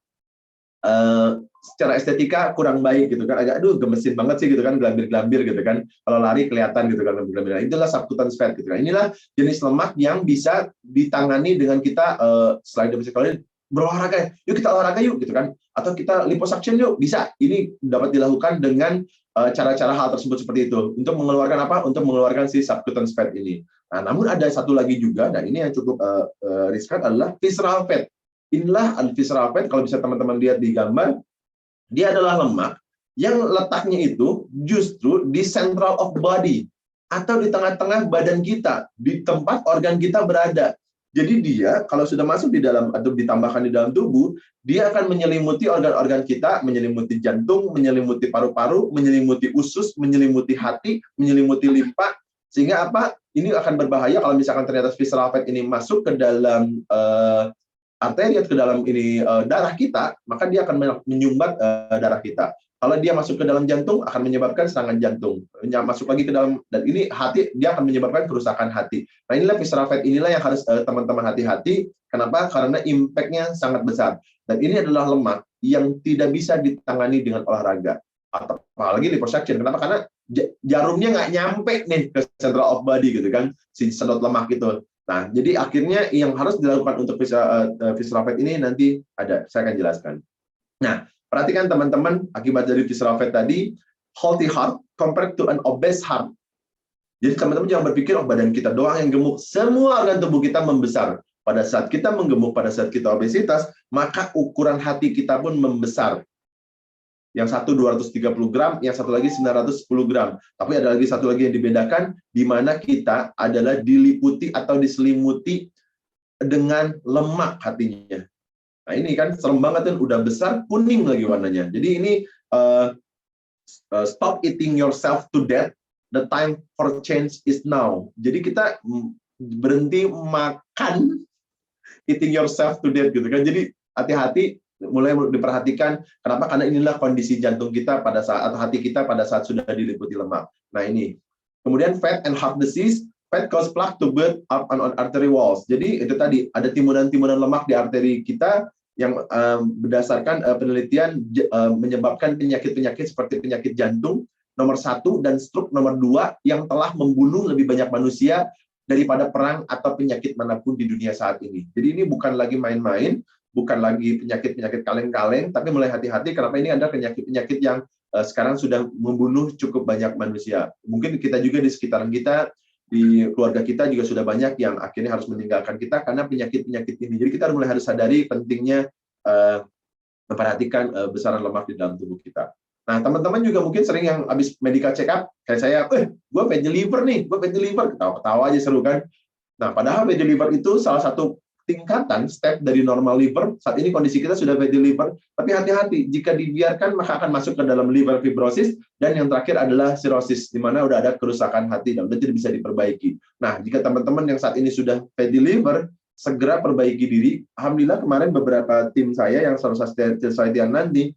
secara estetika kurang baik gitu kan. Agak gemesin banget sih gitu kan, gelambir-gelambir gitu kan. Kalau lari kelihatan gitu kan gelambir-gelambir. Itulah subcutaneous fat gitu kan. Inilah jenis lemak yang bisa ditangani dengan kita selain dari psikologi, berolahraga, yuk kita olahraga yuk gitu kan, atau kita liposuction yuk, bisa. Ini dapat dilakukan dengan cara-cara hal tersebut seperti itu untuk mengeluarkan apa? Untuk mengeluarkan si subcutaneous fat ini. Nah, namun ada satu lagi juga, dan ini yang cukup riskan adalah visceral fat. inilah visceral fat, kalau bisa teman-teman lihat di gambar, dia adalah lemak yang letaknya itu justru di central of body, atau di tengah-tengah badan kita, di tempat organ kita berada. Jadi dia kalau sudah masuk di dalam atau ditambahkan di dalam tubuh, dia akan menyelimuti organ-organ kita, menyelimuti jantung, menyelimuti paru-paru, menyelimuti usus, menyelimuti hati, menyelimuti limpa, sehingga apa? Ini akan berbahaya kalau misalkan ternyata visceral fat ini masuk ke dalam arteri atau ke dalam ini darah kita, maka dia akan menyumbat darah kita. Kalau dia masuk ke dalam jantung, akan menyebabkan serangan jantung. Masuk lagi ke dalam, dan ini hati, dia akan menyebabkan kerusakan hati. Nah, inilah visceral fat, inilah yang harus teman-teman hati-hati. Kenapa? Karena impact-nya sangat besar. Dan ini adalah lemak yang tidak bisa ditangani dengan olahraga. Atau apalagi liposuction. Kenapa? Karena jarumnya nggak nyampe nih ke central of body, gitu kan, si sedot lemak itu. Nah, jadi akhirnya yang harus dilakukan untuk visceral fat ini nanti ada, saya akan jelaskan. Nah, perhatikan teman-teman, akibat dari visceral fat tadi, healthy heart compared to an obese heart. Jadi teman-teman jangan berpikir, oh badan kita doang yang gemuk. Semua organ tubuh kita membesar. Pada saat kita menggemuk, pada saat kita obesitas, maka ukuran hati kita pun membesar. Yang satu 230 gram, yang satu lagi 910 gram. Tapi ada lagi satu lagi yang dibedakan, di mana kita adalah diliputi atau diselimuti dengan lemak hatinya. Nah ini kan serem banget kan, udah besar, kuning lagi warnanya. Jadi ini stop eating yourself to death, the time for change is now. Jadi kita berhenti makan eating yourself to death gitu kan. Jadi hati-hati, mulai diperhatikan. Kenapa? Karena inilah kondisi jantung kita pada saat, atau hati kita pada saat sudah diliputi lemak. Nah ini. Kemudian fat and heart disease. Fat cause plaque to build up on artery walls. Jadi itu tadi, ada timunan-timunan lemak di arteri kita yang berdasarkan penelitian menyebabkan penyakit-penyakit seperti penyakit jantung nomor 1 dan stroke nomor 2 yang telah membunuh lebih banyak manusia daripada perang atau penyakit manapun di dunia saat ini. Jadi ini bukan lagi main-main, bukan lagi penyakit-penyakit kaleng-kaleng, tapi mulai hati-hati karena ini ada penyakit-penyakit yang sekarang sudah membunuh cukup banyak manusia. Mungkin kita juga di sekitaran kita, di keluarga kita juga sudah banyak yang akhirnya harus meninggalkan kita karena penyakit-penyakit ini. Jadi kita mulai harus sadari pentingnya memperhatikan besaran lemak di dalam tubuh kita. Nah, teman-teman juga mungkin sering yang habis medical check up, kayak saya, gue fatty liver nih, gue fatty liver, ketawa-ketawa aja seru kan. Nah, padahal fatty liver itu salah satu tingkatan step dari normal liver. Saat ini kondisi kita sudah fatty liver, tapi hati-hati, jika dibiarkan maka akan masuk ke dalam liver fibrosis, dan yang terakhir adalah cirrhosis, di mana udah ada kerusakan hati dan tidak bisa diperbaiki. Nah, jika teman-teman yang saat ini sudah fatty liver, segera perbaiki diri. Alhamdulillah kemarin beberapa tim saya yang selesai nanti,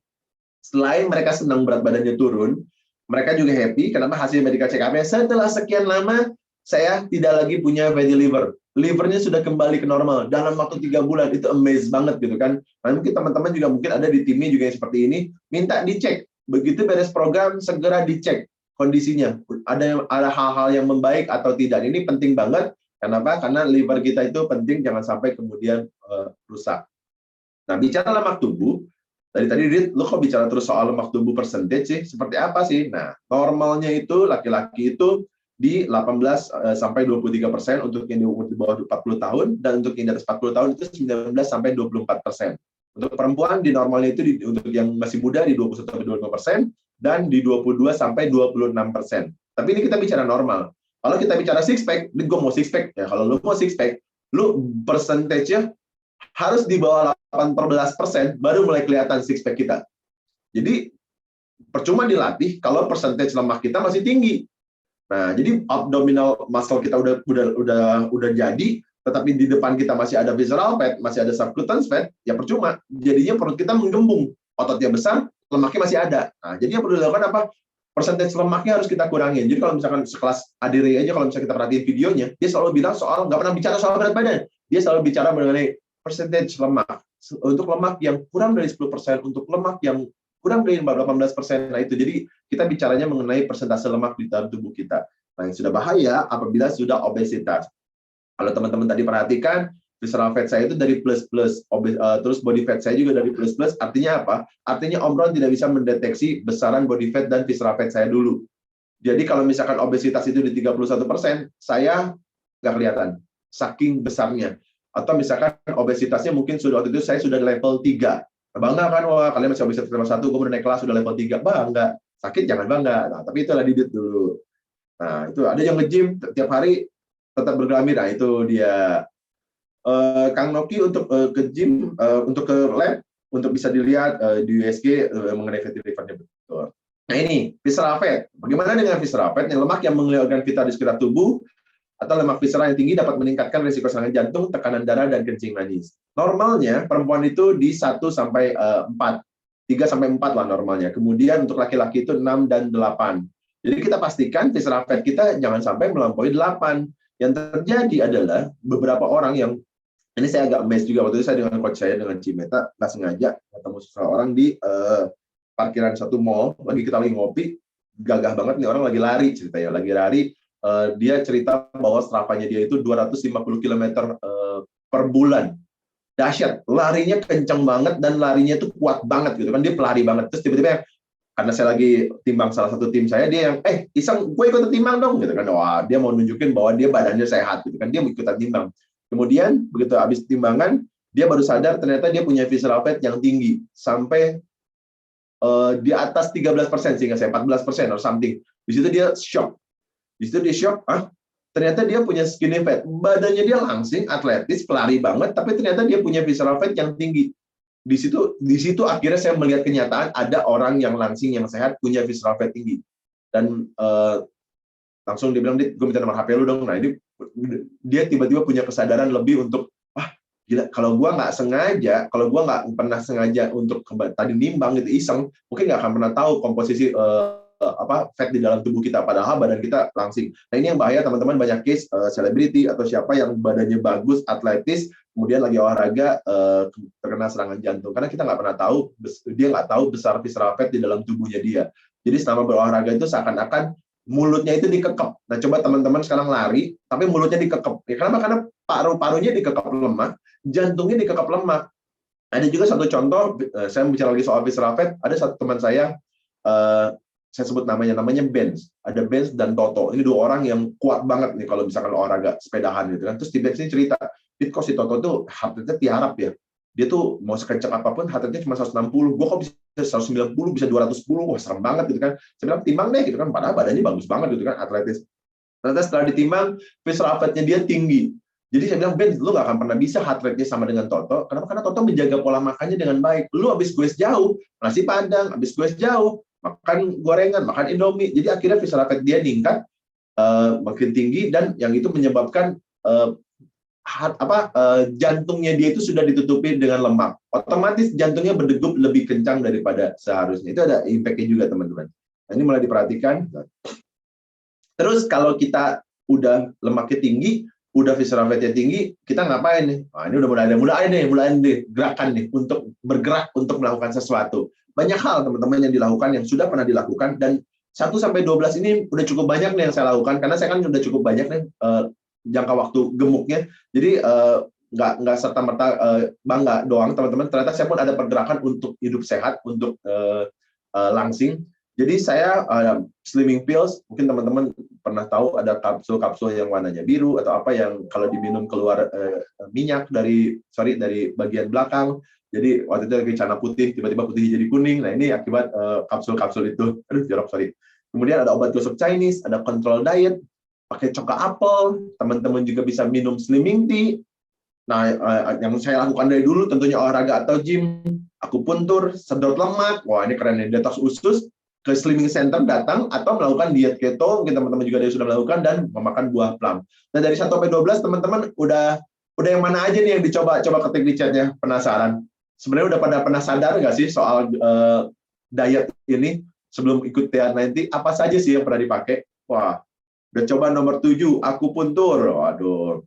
selain mereka senang berat badannya turun, mereka juga happy. Kenapa? Hasil medical check up-nya setelah sekian lama, saya tidak lagi punya fatty liver. Livernya sudah kembali ke normal dalam waktu 3 bulan. Itu amazed banget gitu kan. Nah, mungkin teman-teman juga mungkin ada di timnya juga yang seperti ini, minta dicek. Begitu beres program, segera dicek kondisinya. Ada hal-hal yang membaik atau tidak. Ini penting banget. Kenapa? Karena liver kita itu penting, jangan sampai kemudian rusak. Nah, bicara lemak tubuh, tadi Rit, lo kok bicara terus soal lemak tubuh percentage sih? Seperti apa sih? Nah, normalnya itu laki-laki itu di 18-23% untuk yang di umur di bawah 40 tahun, dan untuk yang di atas 40 tahun itu 19-24%. Untuk perempuan di normalnya itu untuk yang masih muda di 21-25%, dan di 22-26%. Tapi ini kita bicara normal. Kalau kita bicara six pack, gue mau six pack ya. Kalau lo mau six pack, lo percentage-nya harus di bawah 18% baru mulai kelihatan six pack kita. Jadi percuma dilatih kalau percentage lemak kita masih tinggi. Nah, jadi abdominal muscle kita udah jadi, tetapi di depan kita masih ada visceral fat, masih ada subcutaneous fat, ya percuma. Jadinya perut kita menggembung, ototnya besar, lemaknya masih ada. Nah, jadi yang perlu dilakukan apa? Percentage lemaknya harus kita kurangin. Jadi kalau misalkan sekelas Adire aja, kalau misalnya kita perhatiin videonya, dia selalu bilang soal, nggak pernah bicara soal berat badan. Dia selalu bicara mengenai percentage lemak. Untuk lemak yang kurang dari 10%, untuk lemak yang kurang dari 18%. Nah itu, jadi kita bicaranya mengenai persentase lemak di dalam tubuh kita. Nah yang sudah bahaya apabila sudah obesitas. Kalau teman-teman tadi perhatikan, visceral fat saya itu dari plus-plus, terus body fat saya juga dari plus-plus. Artinya apa? Artinya Om Ron tidak bisa mendeteksi besaran body fat dan visceral fat saya dulu. Jadi kalau misalkan obesitas itu di 31%, saya nggak kelihatan, saking besarnya. atau misalkan obesitasnya mungkin sudah waktu itu saya sudah di level 3. Bangga kan, wah kalian masih obesitas level 1, gue udah naik kelas sudah level 3. Bangga. Sakit jangan bangga. Nah, tapi itulah diet dulu. Nah, itu ada yang nge-gym tiap hari tetap bergelambir. Nah, itu dia. Kang Noki untuk ke gym, untuk ke lab, untuk bisa dilihat di USG mengenai fatty livernya betul. Nah ini, visceral fat. Bagaimana dengan visceral fat? Yang lemak yang mengalir organ vital di sekitar tubuh, atau lemak visceral yang tinggi dapat meningkatkan risiko serangan jantung, tekanan darah, dan kencing manis. Normalnya, perempuan itu di 1 sampai 4. 3 sampai 4 lah normalnya. Kemudian untuk laki-laki itu 6 dan 8. Jadi kita pastikan visceral fat kita jangan sampai melampaui 8. Yang terjadi adalah beberapa orang yang ini saya agak amazed juga, waktu itu saya dengan coach saya, dengan Cimeta, nggak sengaja ketemu seseorang di parkiran satu mall, kita lagi ngopi, gagah banget nih orang lagi lari ceritanya, lagi lari, dia cerita bahwa Strava-nya dia itu 250 km per bulan. Dahsyat, larinya kencang banget dan larinya itu kuat banget gitu kan, dia pelari banget. Terus tiba-tiba karena saya lagi timbang salah satu tim saya, dia yang Isang gue ikut timbang dong gitu kan. Wah, dia mau nunjukin bahwa dia badannya sehat gitu kan, dia mau ikutan timbang. Kemudian begitu habis timbangan, dia baru sadar ternyata dia punya visceral fat yang tinggi sampai di atas 13%, sehingga saya 14% or something. Di situ dia shock. Ternyata dia punya skinny fat. Badannya dia langsing, atletis, pelari banget, tapi ternyata dia punya visceral fat yang tinggi. Di situ akhirnya saya melihat kenyataan ada orang yang langsing, yang sehat, punya visceral fat tinggi. Dan langsung dia bilang, gue minta nomor HP lu dong. Nah, ini dia tiba-tiba punya kesadaran lebih untuk, gila, kalau gue nggak pernah sengaja untuk tadi nimbang gitu iseng, mungkin nggak akan pernah tahu komposisi fat di dalam tubuh kita, padahal badan kita langsing. Nah ini yang bahaya teman-teman, banyak case selebriti atau siapa yang badannya bagus, atletis, kemudian lagi olahraga terkena serangan jantung, karena kita nggak pernah tahu, dia nggak tahu besar visceral fat di dalam tubuhnya dia. Jadi selama berolahraga itu seakan-akan mulutnya itu dikekep. Nah coba teman-teman sekarang lari, tapi mulutnya dikekep. Ya, kenapa? Karena paru-parunya dikekep lemak, jantungnya dikekep lemak. Ada juga satu contoh, saya bicara lagi soal visceral fat, ada satu teman saya sebut namanya Benz. Ada Benz dan Toto. Ini dua orang yang kuat banget nih kalau misalkan olahraga sepedahan gitu kan. Terus di Benz ini cerita, kok si Toto tuh heart rate-nya tiarap ya. Dia tuh mau sekencang apapun heart rate-nya cuma 160. Gue kok bisa 190, bisa 210. Wah, serem banget gitu kan. Saya bilang timbang deh gitu kan, padahal badannya bagus banget gitu kan, atletis. Ternyata setelah ditimbang, visceral fat-nya dia tinggi. Jadi saya bilang, Ben, lu gak akan pernah bisa heart rate-nya sama dengan Toto. Kenapa? Karena Toto menjaga pola makannya dengan baik. Lu habis gue jauh, nasi padang, habis gue jauh, makan gorengan, makan Indomie. Jadi akhirnya visceral fat dia meningkat, makin tinggi, dan yang itu menyebabkan jantungnya dia itu sudah ditutupi dengan lemak. Otomatis jantungnya berdegup lebih kencang daripada seharusnya. Itu ada impact-nya juga, teman-teman. Nah, ini mulai diperhatikan. Terus kalau kita udah lemaknya tinggi, udah visceral fatnya tinggi, kita ngapain nih? Nah, ini udah mulai deh gerakan nih untuk bergerak untuk melakukan sesuatu. Banyak hal teman-teman yang dilakukan, yang sudah pernah dilakukan, dan 1 sampai 12 ini udah cukup banyak nih yang saya lakukan, karena saya kan udah cukup banyak nih jangka waktu gemuknya. Jadi nggak serta-merta bangga doang teman-teman, ternyata saya pun ada pergerakan untuk hidup sehat, untuk langsing. Jadi saya slimming pills, mungkin teman-teman pernah tahu ada kapsul-kapsul yang warnanya biru atau apa yang kalau diminum keluar minyak dari bagian belakang. Jadi waktu itu lagi celana putih, tiba-tiba putih jadi kuning. Nah ini akibat kapsul-kapsul itu. Aduh, jorok, sorry. Kemudian ada obat gosok Chinese, ada control diet, pakai coklat apel. Teman-teman juga bisa minum slimming tea. Nah, yang saya lakukan dari dulu tentunya olahraga atau gym, akupuntur, sedot lemak. Wah, ini keren nih, detox usus. Ke slimming center datang atau melakukan diet keto, mungkin teman-teman juga sudah melakukan, dan memakan buah plum. Nah, dari 1 sampai 12 teman-teman udah yang mana aja nih yang dicoba ketik di chatnya, penasaran. Sebenarnya udah pada pernah sadar nggak sih soal diet ini sebelum ikut TR90, apa saja sih yang pernah dipakai? Wah, udah coba nomor 7, akupuntur. Waduh.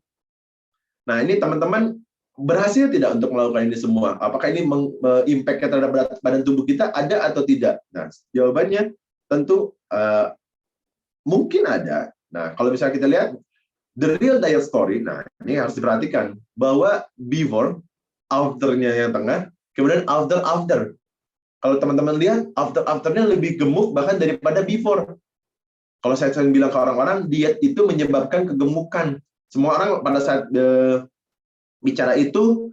Nah, ini teman-teman berhasil tidak untuk melakukan ini semua? Apakah ini impact-nya terhadap badan tubuh kita ada atau tidak? Nah, jawabannya tentu mungkin ada. Nah, kalau misalnya kita lihat the real diet story, nah ini harus diperhatikan bahwa before, after-nya yang tengah, kemudian after. Kalau teman-teman lihat, after-nya lebih gemuk bahkan daripada before. Kalau saya sering bilang ke orang-orang, diet itu menyebabkan kegemukan. Semua orang pada saat bicara itu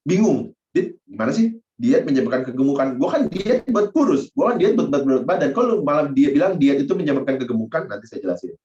bingung. Dit, gimana sih? Diet menyebabkan kegemukan. Gue kan diet buat kurus. Gue kan diet buat berat badan. Kalau malah dia bilang diet itu menyebabkan kegemukan, nanti saya jelasin.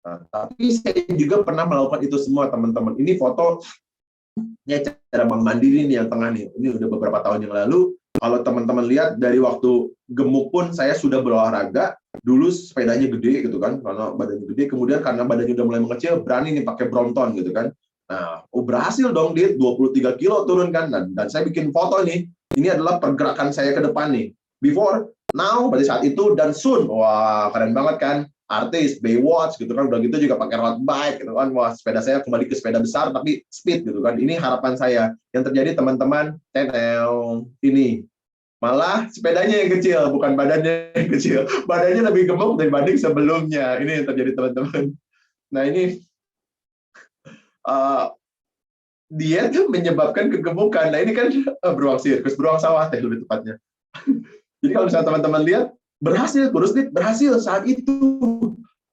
Nah, tapi saya juga pernah melakukan itu semua, teman-teman. Ini fotonya cara Bang Mandiri nih yang tengah nih. Ini udah beberapa tahun yang lalu. Kalau teman-teman lihat dari waktu gemuk pun saya sudah berolahraga. Dulu sepedanya gede gitu kan, karena badannya gede. Kemudian karena badannya udah mulai mengecil, berani nih pakai Brompton gitu kan. Nah, berhasil dong dia 23 kilo turun kan. Dan saya bikin foto nih. Ini adalah pergerakan saya ke depan nih. Before, now, pada saat itu, dan soon. Wah, keren banget kan. Artis, Baywatch gitu kan. Udah gitu juga pakai road bike gitu kan. Wah, sepeda saya kembali ke sepeda besar tapi speed gitu kan. Ini harapan saya. Yang terjadi teman-teman, ini. Malah sepedanya yang kecil, bukan badannya yang kecil. Badannya lebih gemuk dibanding sebelumnya. Ini yang terjadi teman-teman. Nah, ini diet menyebabkan kegemukan. Nah ini kan beruang sirkus, beruang sawah lebih tepatnya. Jadi kalau misalnya teman-teman lihat, berhasil kurus nih, berhasil saat itu.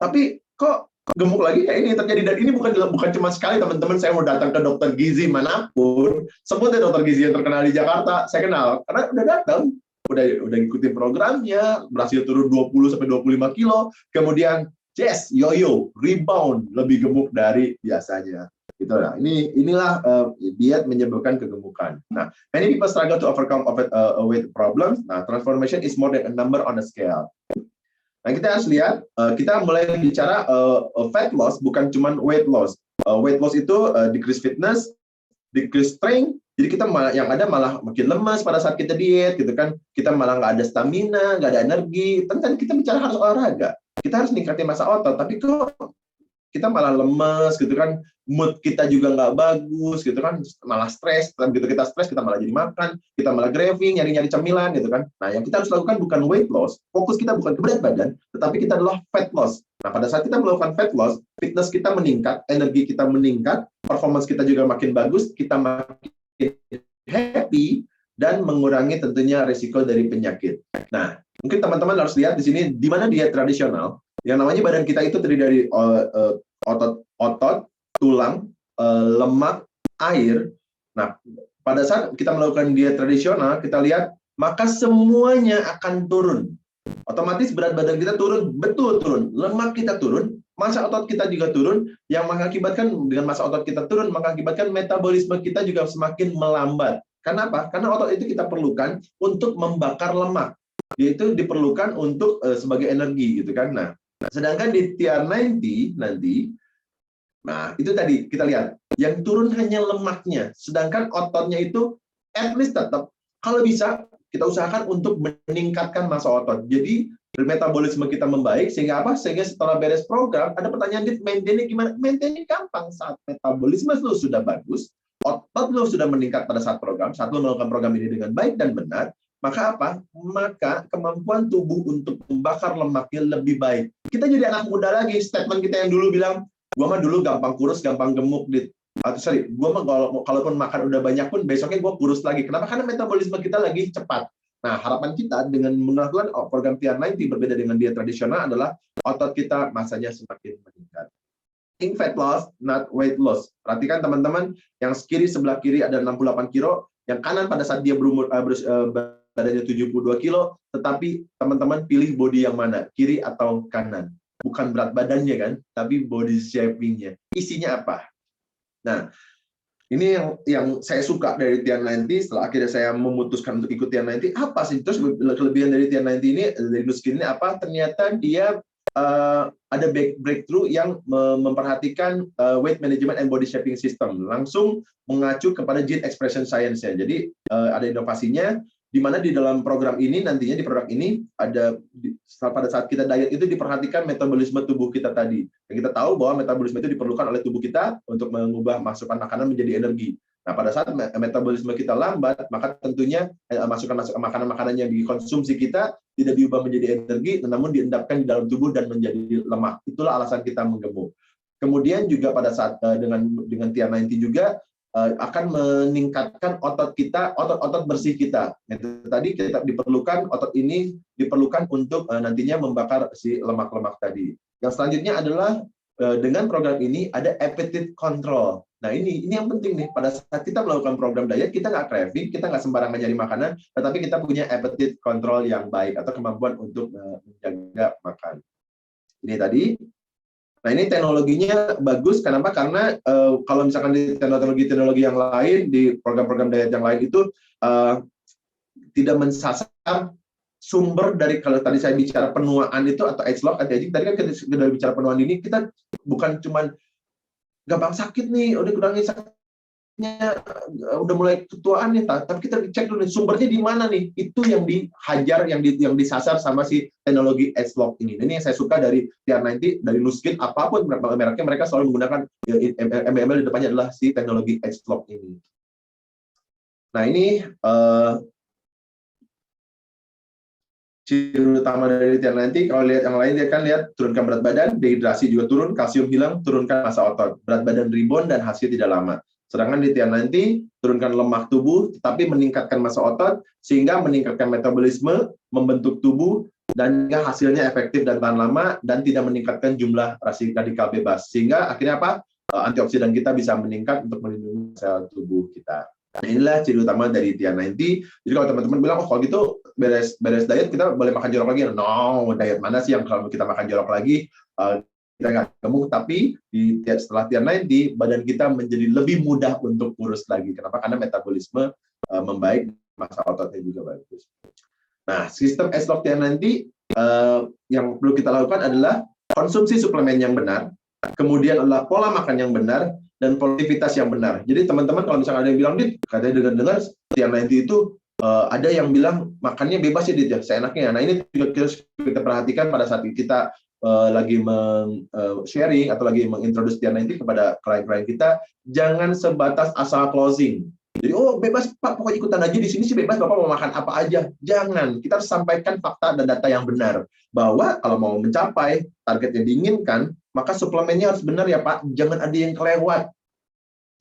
Tapi kok gemuk lagi? Ya ini terjadi. Dan ini bukan cuma sekali, teman-teman. Saya mau datang ke dokter gizi manapun, sebutnya dokter gizi yang terkenal di Jakarta, saya kenal. Karena udah datang, udah ngikutin programnya, berhasil turun 20-25 kilo, kemudian yo-yo, rebound, lebih gemuk dari biasanya. Gitu. Nah, inilah diet menyebabkan kegemukan. Nah, many people struggle to overcome weight problems. Nah, transformation is more than a number on a scale. Nah, kita harus lihat, kita mulai bicara fat loss, bukan cuma weight loss. Weight loss itu decrease fitness, decrease strength. Jadi kita yang ada malah makin lemas pada saat kita diet, gitu kan? Kita malah nggak ada stamina, nggak ada energi. Kan kita bicara harus olahraga. Kita harus ningkatin massa otot, tapi kok kita malah lemes gitu kan, mood kita juga nggak bagus gitu kan, malah stres. Begitu kita stres, kita malah jadi makan, kita malah craving, nyari-nyari cemilan gitu kan. Nah, yang kita harus lakukan bukan weight loss, fokus kita bukan ke berat badan, tetapi kita adalah fat loss. Nah, pada saat kita melakukan fat loss, fitness kita meningkat, energi kita meningkat, performance kita juga makin bagus, kita makin happy, dan mengurangi tentunya risiko dari penyakit. Nah, mungkin teman-teman harus lihat di sini, di mana diet tradisional, yang namanya badan kita itu terdiri dari otot, tulang, lemak, air. Nah, pada saat kita melakukan diet tradisional, kita lihat, maka semuanya akan turun. Otomatis berat badan kita turun, betul turun. Lemak kita turun, massa otot kita juga turun, yang mengakibatkan dengan massa otot kita turun, mengakibatkan metabolisme kita juga semakin melambat. Kenapa? Karena otot itu kita perlukan untuk membakar lemak. Dia itu diperlukan untuk sebagai energi gitu kan. Nah, sedangkan di TR90 nanti, nah itu tadi kita lihat, yang turun hanya lemaknya, sedangkan ototnya itu at least tetap, kalau bisa kita usahakan untuk meningkatkan massa otot. Jadi metabolisme kita membaik, sehingga apa? Sehingga setelah beres program, ada pertanyaan, maintain-nya gimana? Maintain-nya gampang, saat metabolisme lu sudah bagus, otot lu sudah meningkat pada saat program, saat lu melakukan program ini dengan baik dan benar, maka apa? Maka kemampuan tubuh untuk membakar lemaknya lebih baik. Kita jadi anak muda lagi. Statement kita yang dulu bilang, gua mah dulu gampang kurus, gampang gemuk. Gua mah kalaupun makan udah banyak pun, besoknya gua kurus lagi. Kenapa? Karena metabolisme kita lagi cepat. Nah, harapan kita dengan melakukan program TR90 berbeda dengan diet tradisional adalah otot kita masanya semakin meningkat. Think fat loss, not weight loss. Perhatikan teman-teman, yang kiri sebelah kiri ada 68 kilo, yang kanan pada saat dia badannya 72 kilo, tetapi teman-teman pilih body yang mana, kiri atau kanan. Bukan berat badannya kan, tapi body shaping-nya. Isinya apa? Nah, ini yang saya suka dari TR90, setelah akhirnya saya memutuskan untuk ikut TR90, apa sih? Terus kelebihan dari TR90 ini, dari Nuskin ini apa? Ternyata dia ada breakthrough yang memperhatikan weight management and body shaping system, langsung mengacu kepada gene expression science-nya. Jadi ada inovasinya, di mana di dalam program ini nantinya di produk ini ada pada saat kita diet itu diperhatikan metabolisme tubuh kita tadi. Dan kita tahu bahwa metabolisme itu diperlukan oleh tubuh kita untuk mengubah masukan makanan menjadi energi. Nah, pada saat metabolisme kita lambat, maka tentunya makanan-makanan yang dikonsumsi kita tidak diubah menjadi energi, namun diendapkan di dalam tubuh dan menjadi lemak. Itulah alasan kita menggemuk. Kemudian juga pada saat dengan TR90 juga akan meningkatkan otot kita, otot bersih kita. Itu tadi kita diperlukan, otot ini diperlukan untuk nantinya membakar si lemak-lemak tadi. Yang selanjutnya adalah dengan program ini ada appetite control. Nah ini yang penting nih, pada saat kita melakukan program diet, kita nggak craving, kita nggak sembarangan nyari makanan, tetapi kita punya appetite control yang baik atau kemampuan untuk menjaga makan. Ini tadi. Nah ini teknologinya bagus, kenapa? Karena kalau misalkan di teknologi yang lain, di program-program diet yang lain itu tidak mensasar sumber dari, kalau tadi saya bicara penuaan itu atau age lock, anti-aging, tadi kan kita bicara penuaan ini, kita bukan cuman gampang sakit nih, udah kurangi sakitnya, udah mulai ketuaan nih, tapi kita cek dulu nih, sumbernya di mana nih, itu yang dihajar, yang disasar sama si teknologi age lock ini. Ini yang saya suka dari TR90, dari Nuskin, apapun mereknya, mereka selalu menggunakan embel-embel di depannya adalah si teknologi age lock ini. Nah ini ciri utama dari TR90, kalau lihat yang lain, dia kan lihat turunkan berat badan, dehidrasi juga turun, kalsium hilang, turunkan massa otot, berat badan rebound dan hasil tidak lama. Sedangkan di TR90 turunkan lemak tubuh, tetapi meningkatkan massa otot, sehingga meningkatkan metabolisme, membentuk tubuh, dan hasilnya efektif dan tahan lama, dan tidak meningkatkan jumlah radikal bebas. Sehingga akhirnya apa? Antioksidan kita bisa meningkat untuk melindungi sel tubuh kita. Nah, inilah ciri utama dari TR90. Jadi kalau teman-teman bilang, oh kalau gitu beres diet kita boleh makan jorok lagi. No, diet mana sih yang kalau kita makan jorok lagi kita nggak gemuk, tapi setelah TR90 badan kita menjadi lebih mudah untuk kurus lagi. Kenapa? Karena metabolisme membaik, massa ototnya juga bagus. Nah, sistem S-Log TR90 yang perlu kita lakukan adalah konsumsi suplemen yang benar, kemudian adalah pola makan yang benar, dan produktivitas yang benar. Jadi teman-teman kalau misalnya ada yang bilang, Dit, katanya dengar TR90 itu ada yang bilang makannya bebas ya, Dit, ya, seenaknya. Nah ini juga kita perhatikan pada saat kita lagi sharing atau lagi mengintroduce TR90 kepada klien-klien kita, jangan sebatas asal closing. Jadi, oh bebas Pak, pokoknya ikutan aja, di sini sih bebas, Bapak mau makan apa aja. Jangan, kita harus sampaikan fakta dan data yang benar. Bahwa kalau mau mencapai target yang diinginkan, maka suplemennya harus benar ya Pak, jangan ada yang kelewat.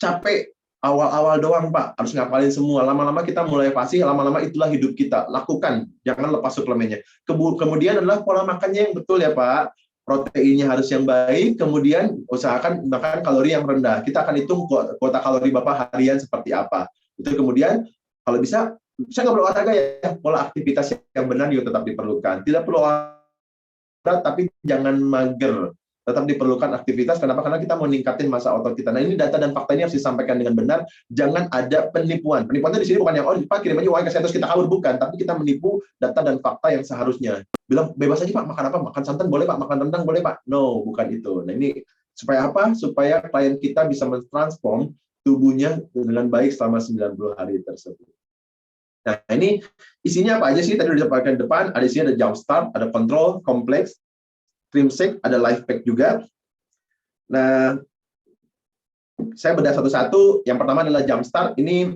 Capek awal-awal doang Pak, harus ngapalin semua. Lama-lama kita mulai fasih, lama-lama itulah hidup kita. Lakukan, jangan lepas suplemennya. Kemudian adalah pola makannya yang betul ya Pak. Proteinnya harus yang baik, kemudian usahakan makan kalori yang rendah. Kita akan hitung kuota kalori Bapak harian seperti apa. Itu kemudian, kalau bisa, saya nggak perlu olahraga ya, pola aktivitas yang benar juga tetap diperlukan. Tidak perlu olahraga, tapi jangan mager. Tetap diperlukan aktivitas, kenapa? Karena kita mau ningkatin massa otot kita. Nah ini data dan fakta ini harus disampaikan dengan benar, jangan ada penipuan. Penipuannya di sini bukan yang, oh Pak kirim aja uang ke saya terus kita kabur, bukan. Tapi kita menipu data dan fakta yang seharusnya. Bilang, bebas aja Pak, makan apa? Makan santan boleh Pak, makan rendang boleh Pak. No, bukan itu. Nah ini, supaya apa? Supaya klien kita bisa mentransform tubuhnya dengan baik selama 90 hari tersebut. Nah ini isinya apa aja sih? Tadi udah disampaikan depan, ada isinya, ada jump start, ada control, kompleks, trimsek, ada life pack juga. Nah, saya bedah satu-satu. Yang pertama adalah jumpstart. Ini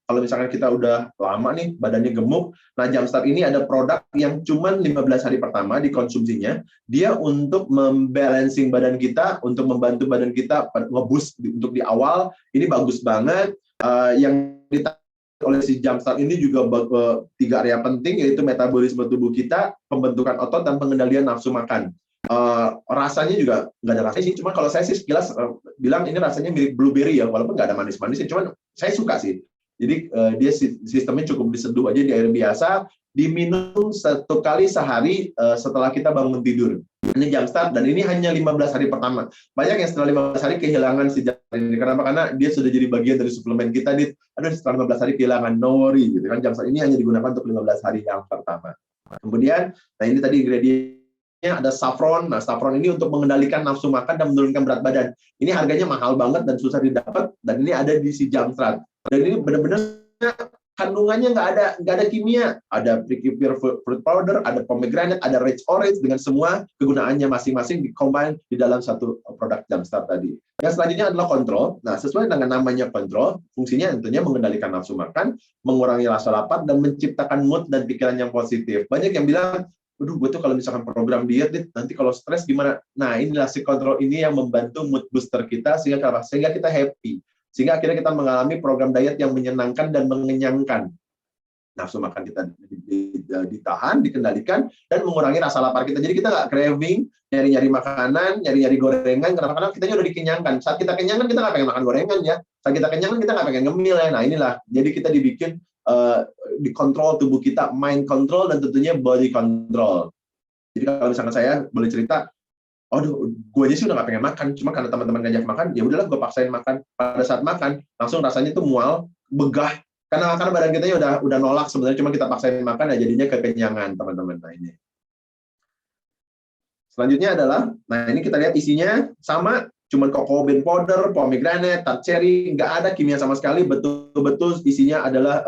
kalau misalkan kita udah lama nih badannya gemuk. Nah, jumpstart ini ada produk yang cuma 15 hari pertama dikonsumsinya. Dia untuk membalancing badan kita, untuk membantu badan kita nge-boost untuk di awal. Ini bagus banget. Yang oleh si jumpstart ini juga 3 area penting, yaitu metabolisme tubuh kita, pembentukan otot, dan pengendalian nafsu makan. Rasanya juga nggak ada rasanya sih, cuma kalau saya sih sekilas bilang ini rasanya mirip blueberry ya, walaupun nggak ada manis-manisnya, cuman saya suka sih. Jadi dia sistemnya cukup diseduh aja di air biasa, diminum 1 kali sehari setelah kita bangun tidur. Ini jumpstart, dan ini hanya 15 hari pertama. Banyak yang setelah 15 hari kehilangan si jumpstart ini. Kenapa? Karena dia sudah jadi bagian dari suplemen kita. Aduh, setelah 15 hari kehilangan, no worry gitu kan. Jumpstart ini hanya digunakan untuk 15 hari yang pertama. Kemudian, nah ini tadi ingredientnya ada saffron. Nah, saffron ini untuk mengendalikan nafsu makan dan menurunkan berat badan. Ini harganya mahal banget dan susah didapat, dan ini ada di si jumpstart. Dan ini benar-benar kandungannya nggak ada kimia, ada pricky pear fruit powder, ada pomegranate, ada rich orange, dengan semua kegunaannya masing-masing dikombin di dalam satu produk jumpstart tadi. Yang selanjutnya adalah kontrol. Nah, sesuai dengan namanya kontrol, fungsinya tentunya mengendalikan nafsu makan, mengurangi rasa lapar, dan menciptakan mood dan pikiran yang positif. Banyak yang bilang, aduh, gue tuh kalau misalkan program diet, nanti kalau stres gimana? Nah, inilah si kontrol ini yang membantu mood booster kita, sehingga kita happy. Sehingga akhirnya kita mengalami program diet yang menyenangkan dan mengenyangkan. nafsu makan kita ditahan, dikendalikan, dan mengurangi rasa lapar kita. Jadi kita nggak craving, nyari-nyari makanan, nyari-nyari gorengan, karena kita udah dikenyangkan. Saat kita kenyang kan kita nggak pengen makan gorengan ya. Saat kita kenyang kan kita nggak pengen ngemil ya. Nah inilah, jadi kita dibikin dikontrol tubuh kita, mind control, dan tentunya body control. Jadi kalau misalkan saya boleh cerita, aduh, gue aja sih udah nggak pengen makan, cuma karena teman-teman ngajak makan, ya udahlah gue paksain makan. Pada saat makan, langsung rasanya tuh mual, begah, karena badan kita udah nolak sebenarnya, cuma kita paksain makan, ya jadinya kekenyangan, teman-teman. Nah ini. Selanjutnya adalah, nah ini kita lihat isinya sama, cuman cocoa bean powder, pomegranate, tart cherry, nggak ada kimia sama sekali, betul-betul isinya adalah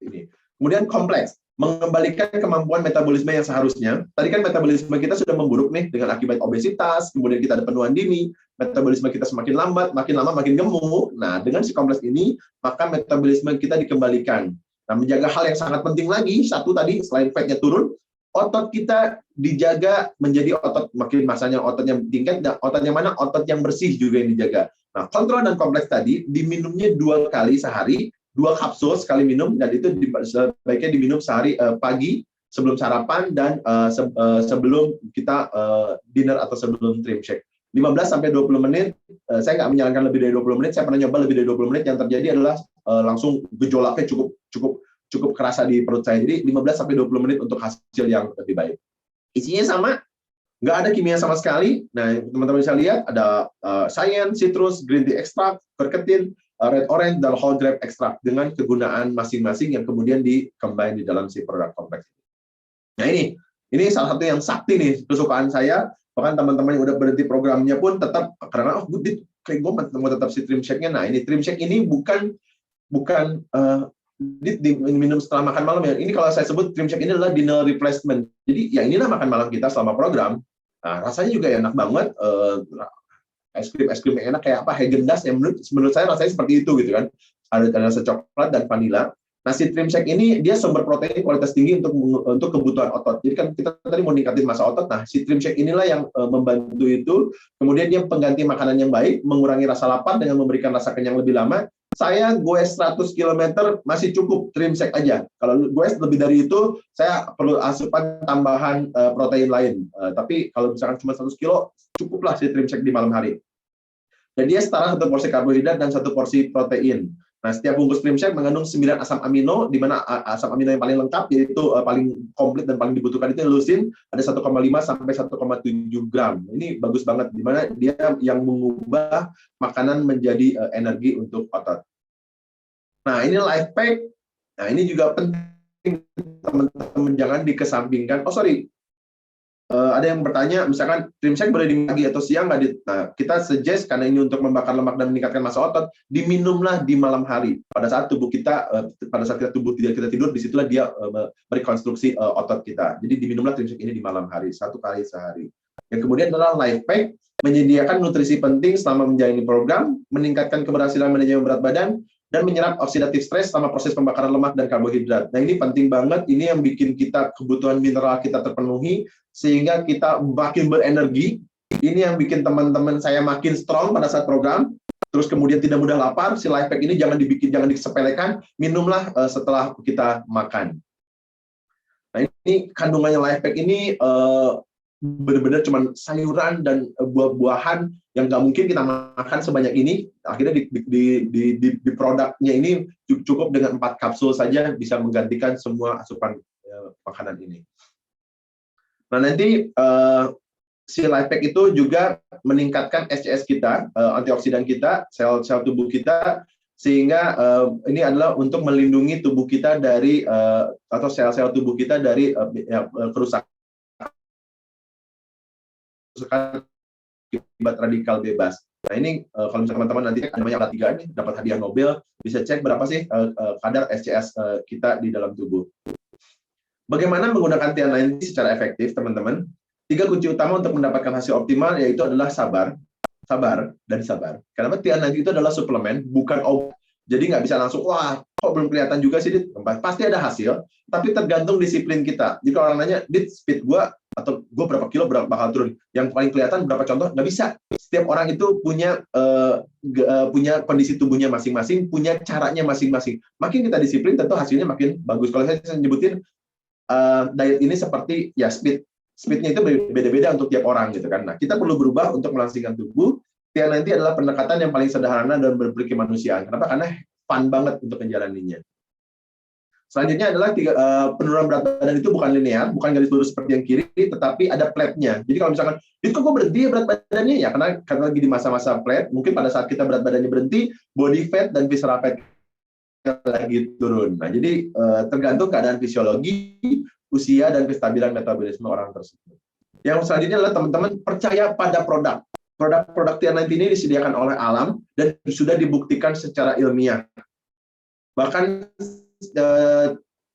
ini. Kemudian kompleks, mengembalikan kemampuan metabolisme yang seharusnya. Tadi kan metabolisme kita sudah memburuk nih dengan akibat obesitas, kemudian kita ada penuaan dini, metabolisme kita semakin lambat, makin lama makin gemuk. Nah, dengan si kompleks ini, maka metabolisme kita dikembalikan. Nah, menjaga hal yang sangat penting lagi, satu tadi, selain fatnya turun, otot kita dijaga menjadi otot, makin masanya otot yang tingkat, dan otot yang mana? Otot yang bersih juga yang dijaga. Nah, kontrol dan kompleks tadi, diminumnya 2 kali sehari, 2 kapsul sekali minum, dan itu sebaiknya diminum sehari, pagi sebelum sarapan dan sebelum kita dinner atau sebelum trim shake. 15-20 menit, saya nggak menyarankan lebih dari 20 menit, saya pernah nyoba lebih dari 20 menit, yang terjadi adalah langsung gejolaknya cukup kerasa di perut saya. Jadi 15-20 menit untuk hasil yang lebih baik. Isinya sama, nggak ada kimia sama sekali. Nah, teman-teman bisa lihat ada cyan, citrus, green tea extract, quercetin, red orange, dan whole grape extract dengan kegunaan masing-masing yang kemudian di-combine di dalam si produk kompleks. Nah ini salah satu yang sakti nih, kesukaan saya. Bahkan teman-teman yang udah berhenti programnya pun tetap, karena kayak gue mau tetap si trim shake-nya. Nah ini trim shake ini bukan diminum setelah makan malam ya. Ini kalau saya sebut trim shake ini adalah dinner replacement. Jadi ya inilah makan malam kita selama program. Nah, rasanya juga enak banget. Es krim yang enak kayak apa, Häagen-Dazs yang menurut saya rasanya seperti itu gitu kan, ada rasa coklat dan vanila. Nah, si trim shake ini dia sumber protein kualitas tinggi untuk kebutuhan otot. Jadi kan kita tadi mau ningkatin massa otot. Nah, si trim shake inilah yang membantu itu. Kemudian dia pengganti makanan yang baik, mengurangi rasa lapar dengan memberikan rasa kenyang lebih lama. Saya goes 100 km masih cukup trim shake aja. Kalau goes lebih dari itu, saya perlu asupan tambahan protein lain. Tapi kalau misalkan cuma 100 kilo, cukuplah si trim shake di malam hari. Dan dia setara 1 porsi karbohidrat dan 1 porsi protein. Nah, setiap bungkus trim shake mengandung 9 asam amino, di mana asam amino yang paling lengkap, yaitu paling komplit dan paling dibutuhkan itu leucin, ada 1,5 sampai 1,7 gram. Ini bagus banget, di mana dia yang mengubah makanan menjadi energi untuk otot. Nah, ini life pack. Nah, ini juga penting, teman-teman, jangan dikesampingkan. Ada yang bertanya, misalkan trim shake boleh di pagi atau siang nggak? Nah, kita suggest karena ini untuk membakar lemak dan meningkatkan massa otot, diminumlah di malam hari. Pada saat tubuh kita, tubuh kita tidur, disitulah dia merekonstruksi otot kita. Jadi diminumlah trim shake ini di malam hari, 1 kali sehari. Yang kemudian adalah life pack, menyediakan nutrisi penting selama menjalani program, meningkatkan keberhasilan manajemen berat badan, dan menyerap oksidatif stres selama proses pembakaran lemak dan karbohidrat. Nah, ini penting banget, ini yang bikin kita kebutuhan mineral kita terpenuhi, sehingga kita makin berenergi. Ini yang bikin teman-teman saya makin strong pada saat program, terus kemudian tidak mudah lapar. Si life pack ini jangan disepelekan, minumlah setelah kita makan. Nah, ini kandungannya life pack ini benar-benar cuma sayuran dan buah-buahan yang nggak mungkin kita makan sebanyak ini. Akhirnya di produknya ini cukup dengan 4 kapsul saja bisa menggantikan semua asupan makanan ini. Nah, nanti si life pack itu juga meningkatkan SCS kita, antioksidan kita, sel-sel tubuh kita, sehingga ini adalah untuk melindungi tubuh kita dari atau sel-sel tubuh kita dari kerusakan akibat radikal bebas. Nah, ini kalau misalnya teman-teman nanti namanya A3 nih dapat hadiah Nobel, bisa cek berapa sih kadar SCS kita di dalam tubuh. Bagaimana menggunakan TN90 secara efektif, teman-teman? 3 kunci utama untuk mendapatkan hasil optimal yaitu adalah sabar, dan sabar. Karena TN90 itu adalah suplemen, bukan obat. Jadi nggak bisa langsung, wah, kok belum kelihatan juga sih, Dit? Pasti ada hasil, tapi tergantung disiplin kita. Jika orang nanya, Dit, speed gua atau gue berapa kilo bakal turun. Yang paling kelihatan berapa contoh, nggak bisa. Setiap orang itu punya punya kondisi tubuhnya masing-masing, punya caranya masing-masing. Makin kita disiplin, tentu hasilnya makin bagus. Kalau saya nyebutin diet ini seperti ya speednya itu beda-beda untuk tiap orang gitu kan. Nah, kita perlu berubah untuk melangsingkan tubuh. TR90 adalah pendekatan yang paling sederhana dan berkemanusiaan. Kenapa? Karena fun banget untuk menjalaninya. Selanjutnya adalah penurunan berat badan itu bukan linear, bukan garis lurus seperti yang kiri, tetapi ada flat-nya. Jadi kalau misalkan, itu kok berhenti ya berat badannya? Ya karena lagi di masa-masa flat, mungkin pada saat kita berat badannya berhenti, body fat dan visceral fat lagi turun. Nah, jadi tergantung keadaan fisiologi, usia, dan kestabilan metabolisme orang tersebut. Yang selanjutnya adalah teman-teman percaya pada produk. Produk-produk TR90 ini disediakan oleh alam dan sudah dibuktikan secara ilmiah. Bahkan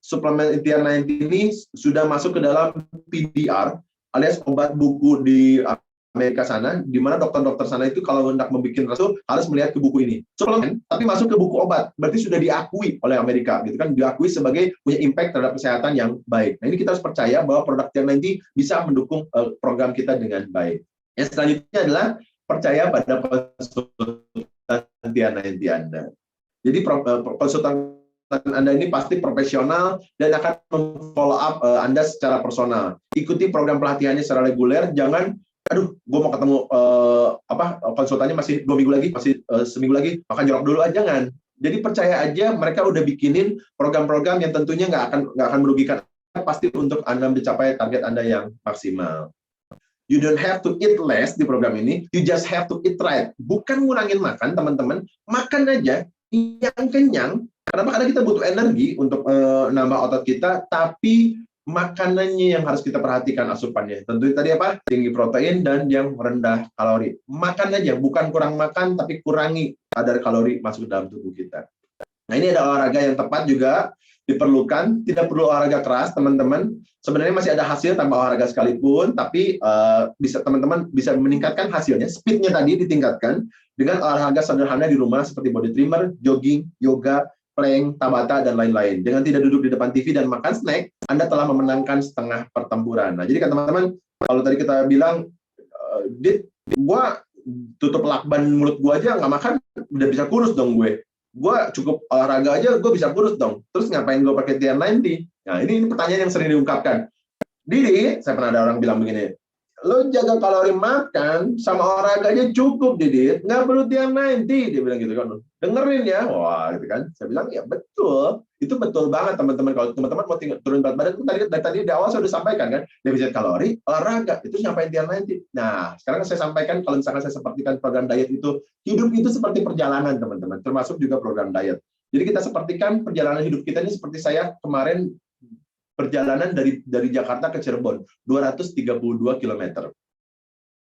suplemen TR90 ini sudah masuk ke dalam PDR alias obat buku di Amerika sana, di mana dokter-dokter sana itu kalau hendak membuat resep harus melihat ke buku ini. Suplemen tapi masuk ke buku obat, berarti sudah diakui oleh Amerika, gitu kan? Diakui sebagai punya impact terhadap kesehatan yang baik. Nah, ini kita harus percaya bahwa produk TR90 bisa mendukung program kita dengan baik. Yang selanjutnya adalah percaya pada konsultan TR90 Anda. Jadi konsultan Anda ini pasti profesional dan akan follow up Anda secara personal. Ikuti program pelatihannya secara reguler, jangan aduh, gue mau ketemu konsultannya masih 2 minggu lagi, masih seminggu lagi, makan jorok dulu aja, jangan. Jadi percaya aja mereka udah bikinin program-program yang tentunya nggak akan merugikan, pasti untuk Anda mencapai target Anda yang maksimal. You don't have to eat less di program ini, you just have to eat right. Bukan ngurangin makan, teman-teman, makan aja yang kenyang. Kenapa? Karena kita butuh energi untuk nambah otot kita, tapi makanannya yang harus kita perhatikan asupannya. Tentu tadi apa? Tinggi protein dan yang rendah kalori. Makan aja, bukan kurang makan, tapi kurangi kadar kalori masuk ke dalam tubuh kita. Nah, ini ada olahraga yang tepat juga diperlukan. Tidak perlu olahraga keras, teman-teman. Sebenarnya masih ada hasil tanpa olahraga sekalipun, tapi teman-teman bisa meningkatkan hasilnya. Speednya tadi ditingkatkan dengan olahraga sederhana di rumah seperti body trimmer, jogging, yoga, plank, tabata, dan lain-lain. Dengan tidak duduk di depan TV dan makan snack, Anda telah memenangkan setengah pertempuran. Nah, jadi kan teman-teman, kalau tadi kita bilang, Dit, gue tutup lakban mulut gue aja, nggak makan, udah bisa kurus dong gue. Gue cukup olahraga aja, gue bisa kurus dong. Terus ngapain gue pakai TR90? Nah, ini pertanyaan yang sering diungkapkan. Didi, saya pernah ada orang bilang begini, lo jaga kalori makan sama olahraga aja cukup, Didit, nggak perlu TR90, dia bilang gitu kan. Dengerin ya, wah gitu kan. Saya bilang ya betul, itu betul banget teman-teman. Kalau teman-teman mau turun berat badan, tadi di awal saya sudah sampaikan kan, defisit kalori, olahraga, itu nyampein TR90. Nah, sekarang saya sampaikan kalau misalkan saya sepertikan program diet itu, hidup itu seperti perjalanan teman-teman, termasuk juga program diet. Jadi kita sepertikan perjalanan hidup kita ini seperti saya kemarin perjalanan dari Jakarta ke Cirebon, 232 km.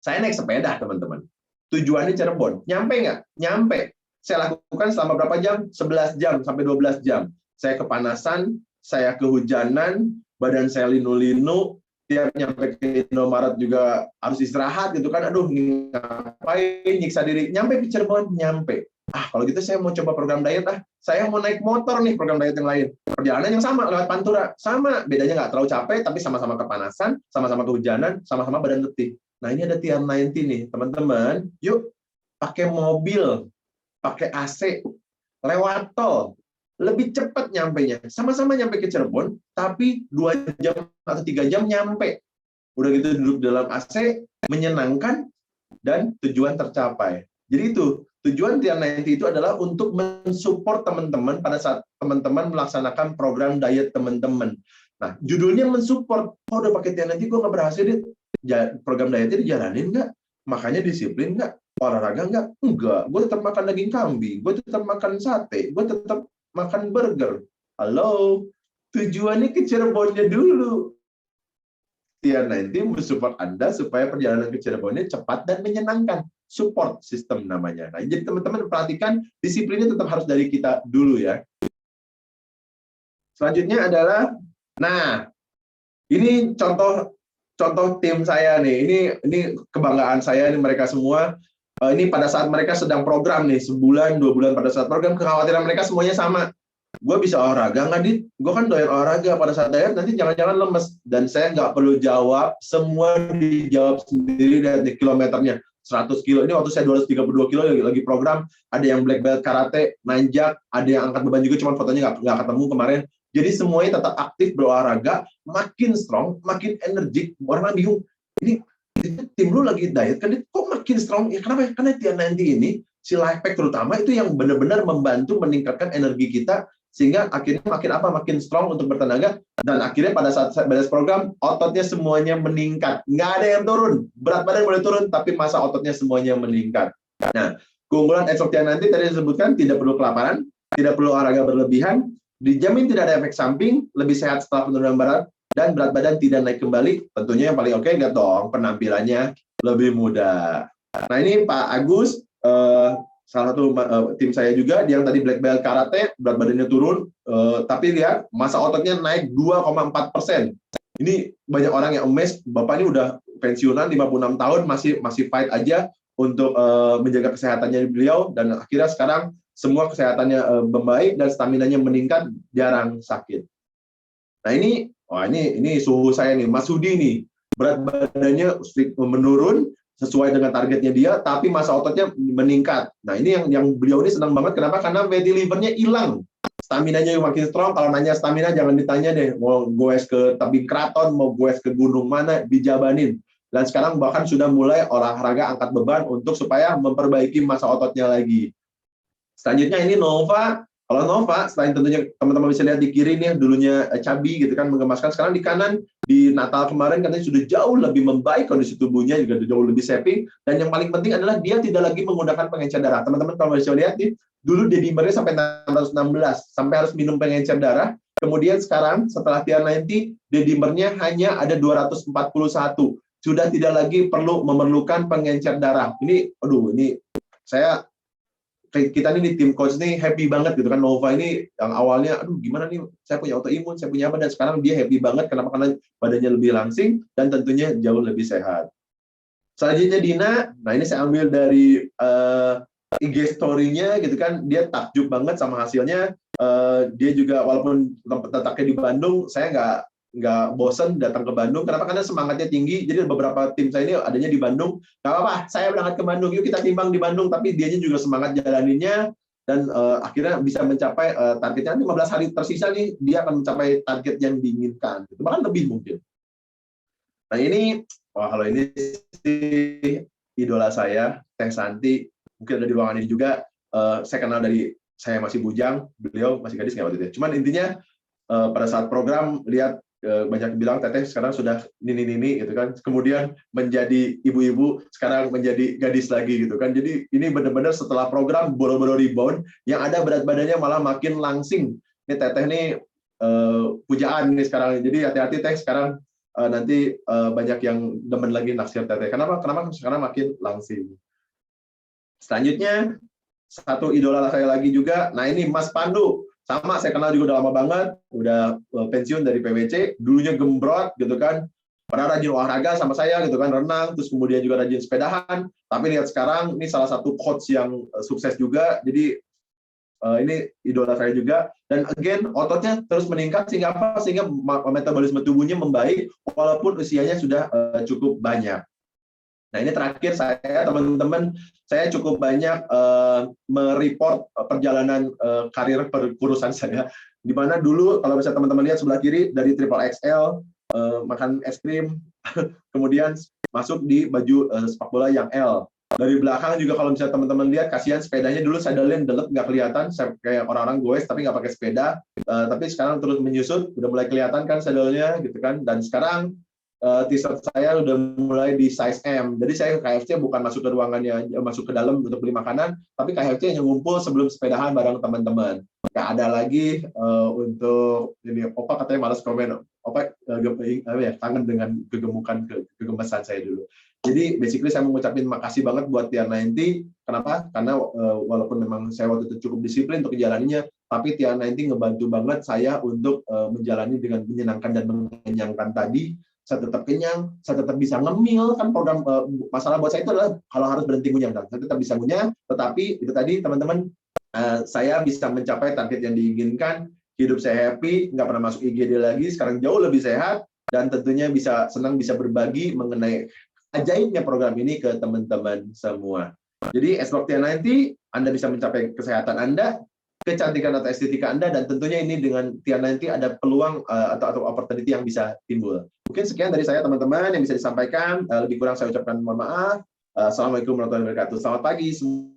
Saya naik sepeda, teman-teman. Tujuannya Cirebon. Nyampe nggak? Nyampe. Saya lakukan selama berapa jam? 11 jam sampai 12 jam. Saya kepanasan, saya kehujanan, badan saya linu-linu, tiap nyampe ke Indomaret juga harus istirahat gitu kan. Aduh, ngapain nyiksa diri. Nyampe ke Cirebon, nyampe. Kalau gitu saya mau coba program diet saya mau naik motor nih, program diet yang lain. Perjalanan yang sama, lewat Pantura. Sama, bedanya nggak terlalu capek, tapi sama-sama kepanasan, sama-sama kehujanan, sama-sama badan letih. Nah, ini ada TR90 nih, teman-teman. Yuk, pakai mobil, pakai AC, lewat tol. Lebih cepat nyampenya. Sama-sama nyampe ke Cirebon, tapi 2 jam atau 3 jam nyampe. Udah gitu duduk dalam AC, menyenangkan, dan tujuan tercapai. Jadi itu, tujuan TR90 itu adalah untuk mensupport teman-teman pada saat teman-teman melaksanakan program diet teman-teman. Nah, judulnya mensupport. Udah pakai TR90 gue nggak berhasil, program dietnya dijalanin nggak? Makanya disiplin nggak? Olahraga nggak? Enggak. Gue tetap makan daging kambing, gue tetap makan sate, gue tetap makan burger. Halo, tujuannya ke Cirebonnya dulu. TR90 mensupport Anda supaya perjalanan ke Cirebonnya cepat dan menyenangkan. Support system namanya. Nah, jadi teman-teman perhatikan, disiplinnya tetap harus dari kita dulu ya. Selanjutnya adalah, nah, ini contoh tim saya nih. Ini kebanggaan saya nih, mereka semua. Ini pada saat mereka sedang program nih, sebulan, 2 bulan pada saat program, kekhawatiran mereka semuanya sama. gue bisa olahraga nggak, Dit? Gue kan doyan olahraga, pada saat diet nanti jangan-jangan lemes. Dan saya nggak perlu jawab, semua dijawab sendiri dari kilometernya. 100 kilo, ini waktu saya 232 kilo lagi program, ada yang black belt karate, nanjak, ada yang angkat beban juga, cuma fotonya nggak ketemu kemarin. Jadi semuanya tetap aktif berolahraga, makin strong, makin energik. Orang bingung, ini tim lu lagi diet kan, kok makin strong? Ya kenapa? Karena TN90 ini, si Lifepack terutama itu yang benar-benar membantu meningkatkan energi kita, sehingga akhirnya makin strong untuk bertenaga, dan akhirnya pada saat beres program ototnya semuanya meningkat, nggak ada yang turun, berat badan boleh turun tapi massa ototnya semuanya meningkat. Nah, keunggulan Exotian nanti tadi disebutkan tidak perlu kelaparan, tidak perlu olahraga berlebihan, dijamin tidak ada efek samping, lebih sehat setelah penurunan berat, dan berat badan tidak naik kembali. Tentunya yang paling oke lihat dong penampilannya lebih mudah. Nah ini Pak Agus, salah satu tim saya juga, dia yang tadi black belt karate, berat badannya turun, tapi lihat massa ototnya naik 2,4%. Ini banyak orang yang amazed, Bapak ini udah pensiunan 56 tahun, masih fight aja untuk menjaga kesehatannya beliau, dan akhirnya sekarang semua kesehatannya membaik dan staminanya meningkat, jarang sakit. Nah ini suhu saya nih, Mas Sudi nih, berat badannya menurun, sesuai dengan targetnya dia, tapi massa ototnya meningkat. Nah ini yang beliau ini senang banget, kenapa? Karena fatty livernya hilang, staminanya makin strong. Kalau nanya stamina jangan ditanya deh, mau goes ke tebing keraton, mau goes ke gunung mana, dijabanin. Dan sekarang bahkan sudah mulai olahraga angkat beban untuk supaya memperbaiki massa ototnya lagi. Selanjutnya ini Nova. Kalau Nova, selain tentunya teman-teman bisa lihat di kiri nih, dulunya cabi gitu kan, menggemaskan. Sekarang di kanan, di Natal kemarin katanya sudah jauh lebih membaik kondisi tubuhnya, juga jauh lebih saving. Dan yang paling penting adalah dia tidak lagi menggunakan pengencer darah. Teman-teman kalau bisa lihat nih, dulu dedimernya sampai 616, sampai harus minum pengencer darah. Kemudian sekarang setelah TR90, dedimernya hanya ada 241. Sudah tidak lagi perlu memerlukan pengencer darah. Ini, aduh, ini saya kita nih di tim coach nih happy banget gitu kan. Nova ini yang awalnya aduh gimana nih, saya punya autoimun, saya punya apa, dan sekarang dia happy banget. Kenapa? Karena badannya lebih langsing dan tentunya jauh lebih sehat. Selanjutnya Dina, nah ini saya ambil dari IG story-nya gitu kan, dia takjub banget sama hasilnya. Dia juga walaupun letaknya di Bandung, saya nggak bosen datang ke Bandung. Kenapa? Karena semangatnya tinggi. Jadi beberapa tim saya ini adanya di Bandung. Nggak apa-apa, saya berangkat ke Bandung, yuk kita timbang di Bandung. Tapi dianya juga semangat jalaninnya, dan akhirnya bisa mencapai targetnya. 15 hari tersisa nih, dia akan mencapai target yang diinginkan. Bahkan lebih mungkin. Nah ini, kalau ini sih idola saya, Teh Santi. Mungkin ada di ruangan ini juga. Saya kenal dari saya masih bujang, beliau masih gadis nggak waktu itu. Cuman intinya pada saat program lihat banyak bilang Teteh sekarang sudah nini gitu kan, kemudian menjadi ibu-ibu, sekarang menjadi gadis lagi gitu kan. Jadi ini benar-benar setelah program boro-boro rebound, yang ada berat badannya malah makin langsing. Ini Teteh nih pujaan nih sekarang. Jadi hati-hati Teh, sekarang nanti banyak yang demen lagi naksir Teteh. Kenapa sekarang makin langsing. Selanjutnya satu idola saya lagi juga. Nah ini Mas Pandu. Sama, saya kenal juga udah lama banget, udah pensiun dari PWC, dulunya gembrot gitu kan, pernah rajin olahraga sama saya gitu kan, renang, terus kemudian juga rajin sepedahan, tapi lihat sekarang, ini salah satu coach yang sukses juga, jadi ini idola saya juga, dan again, ototnya terus meningkat, sehingga apa? Sehingga metabolisme tubuhnya membaik, walaupun usianya sudah cukup banyak. Nah ini terakhir saya, teman-teman, saya cukup banyak mereport perjalanan karir perkurusan saya, di mana dulu kalau misalnya teman-teman lihat sebelah kiri dari triple XL, makan es krim, kemudian masuk di baju sepak bola yang L. Dari belakang juga kalau misalnya teman-teman lihat, kasihan sepedanya dulu sadelnya delep, nggak kelihatan, kayak orang-orang goes tapi nggak pakai sepeda, tapi sekarang terus menyusut, udah mulai kelihatan kan sadelnya gitu kan, dan sekarang t-shirt saya udah mulai di size M. Jadi saya ke KFC bukan masuk ke ruangannya, masuk ke dalam untuk beli makanan, tapi KFC hanya ngumpul sebelum sepedahan bareng teman-teman. Nggak ada lagi untuk ini. Opa katanya malas komen. Opa kangen dengan kegemukan, kegemesan saya dulu. Jadi basically saya mengucapkan makasih banget buat TR90. Kenapa? Karena walaupun memang saya waktu itu cukup disiplin untuk menjalaninya, tapi TR90 ngebantu banget saya untuk menjalani dengan menyenangkan dan mengenyangkan tadi. Saya tetap kenyang, saya tetap bisa ngemil, kan program masalah buat saya itu adalah kalau harus berhenti ngunyah, saya tetap bisa ngunyah, tetapi itu tadi teman-teman, saya bisa mencapai target yang diinginkan, hidup saya happy, nggak pernah masuk IGD lagi, sekarang jauh lebih sehat, dan tentunya bisa senang bisa berbagi mengenai ajaibnya program ini ke teman-teman semua. Jadi S-Log Tier90, Anda bisa mencapai kesehatan Anda, kecantikan atau estetika Anda, dan tentunya ini dengan Tier90 ada peluang atau opportunity yang bisa timbul. Mungkin sekian dari saya teman-teman yang bisa disampaikan, lebih kurang saya ucapkan mohon maaf. Assalamualaikum warahmatullahi wabarakatuh. Selamat pagi semua.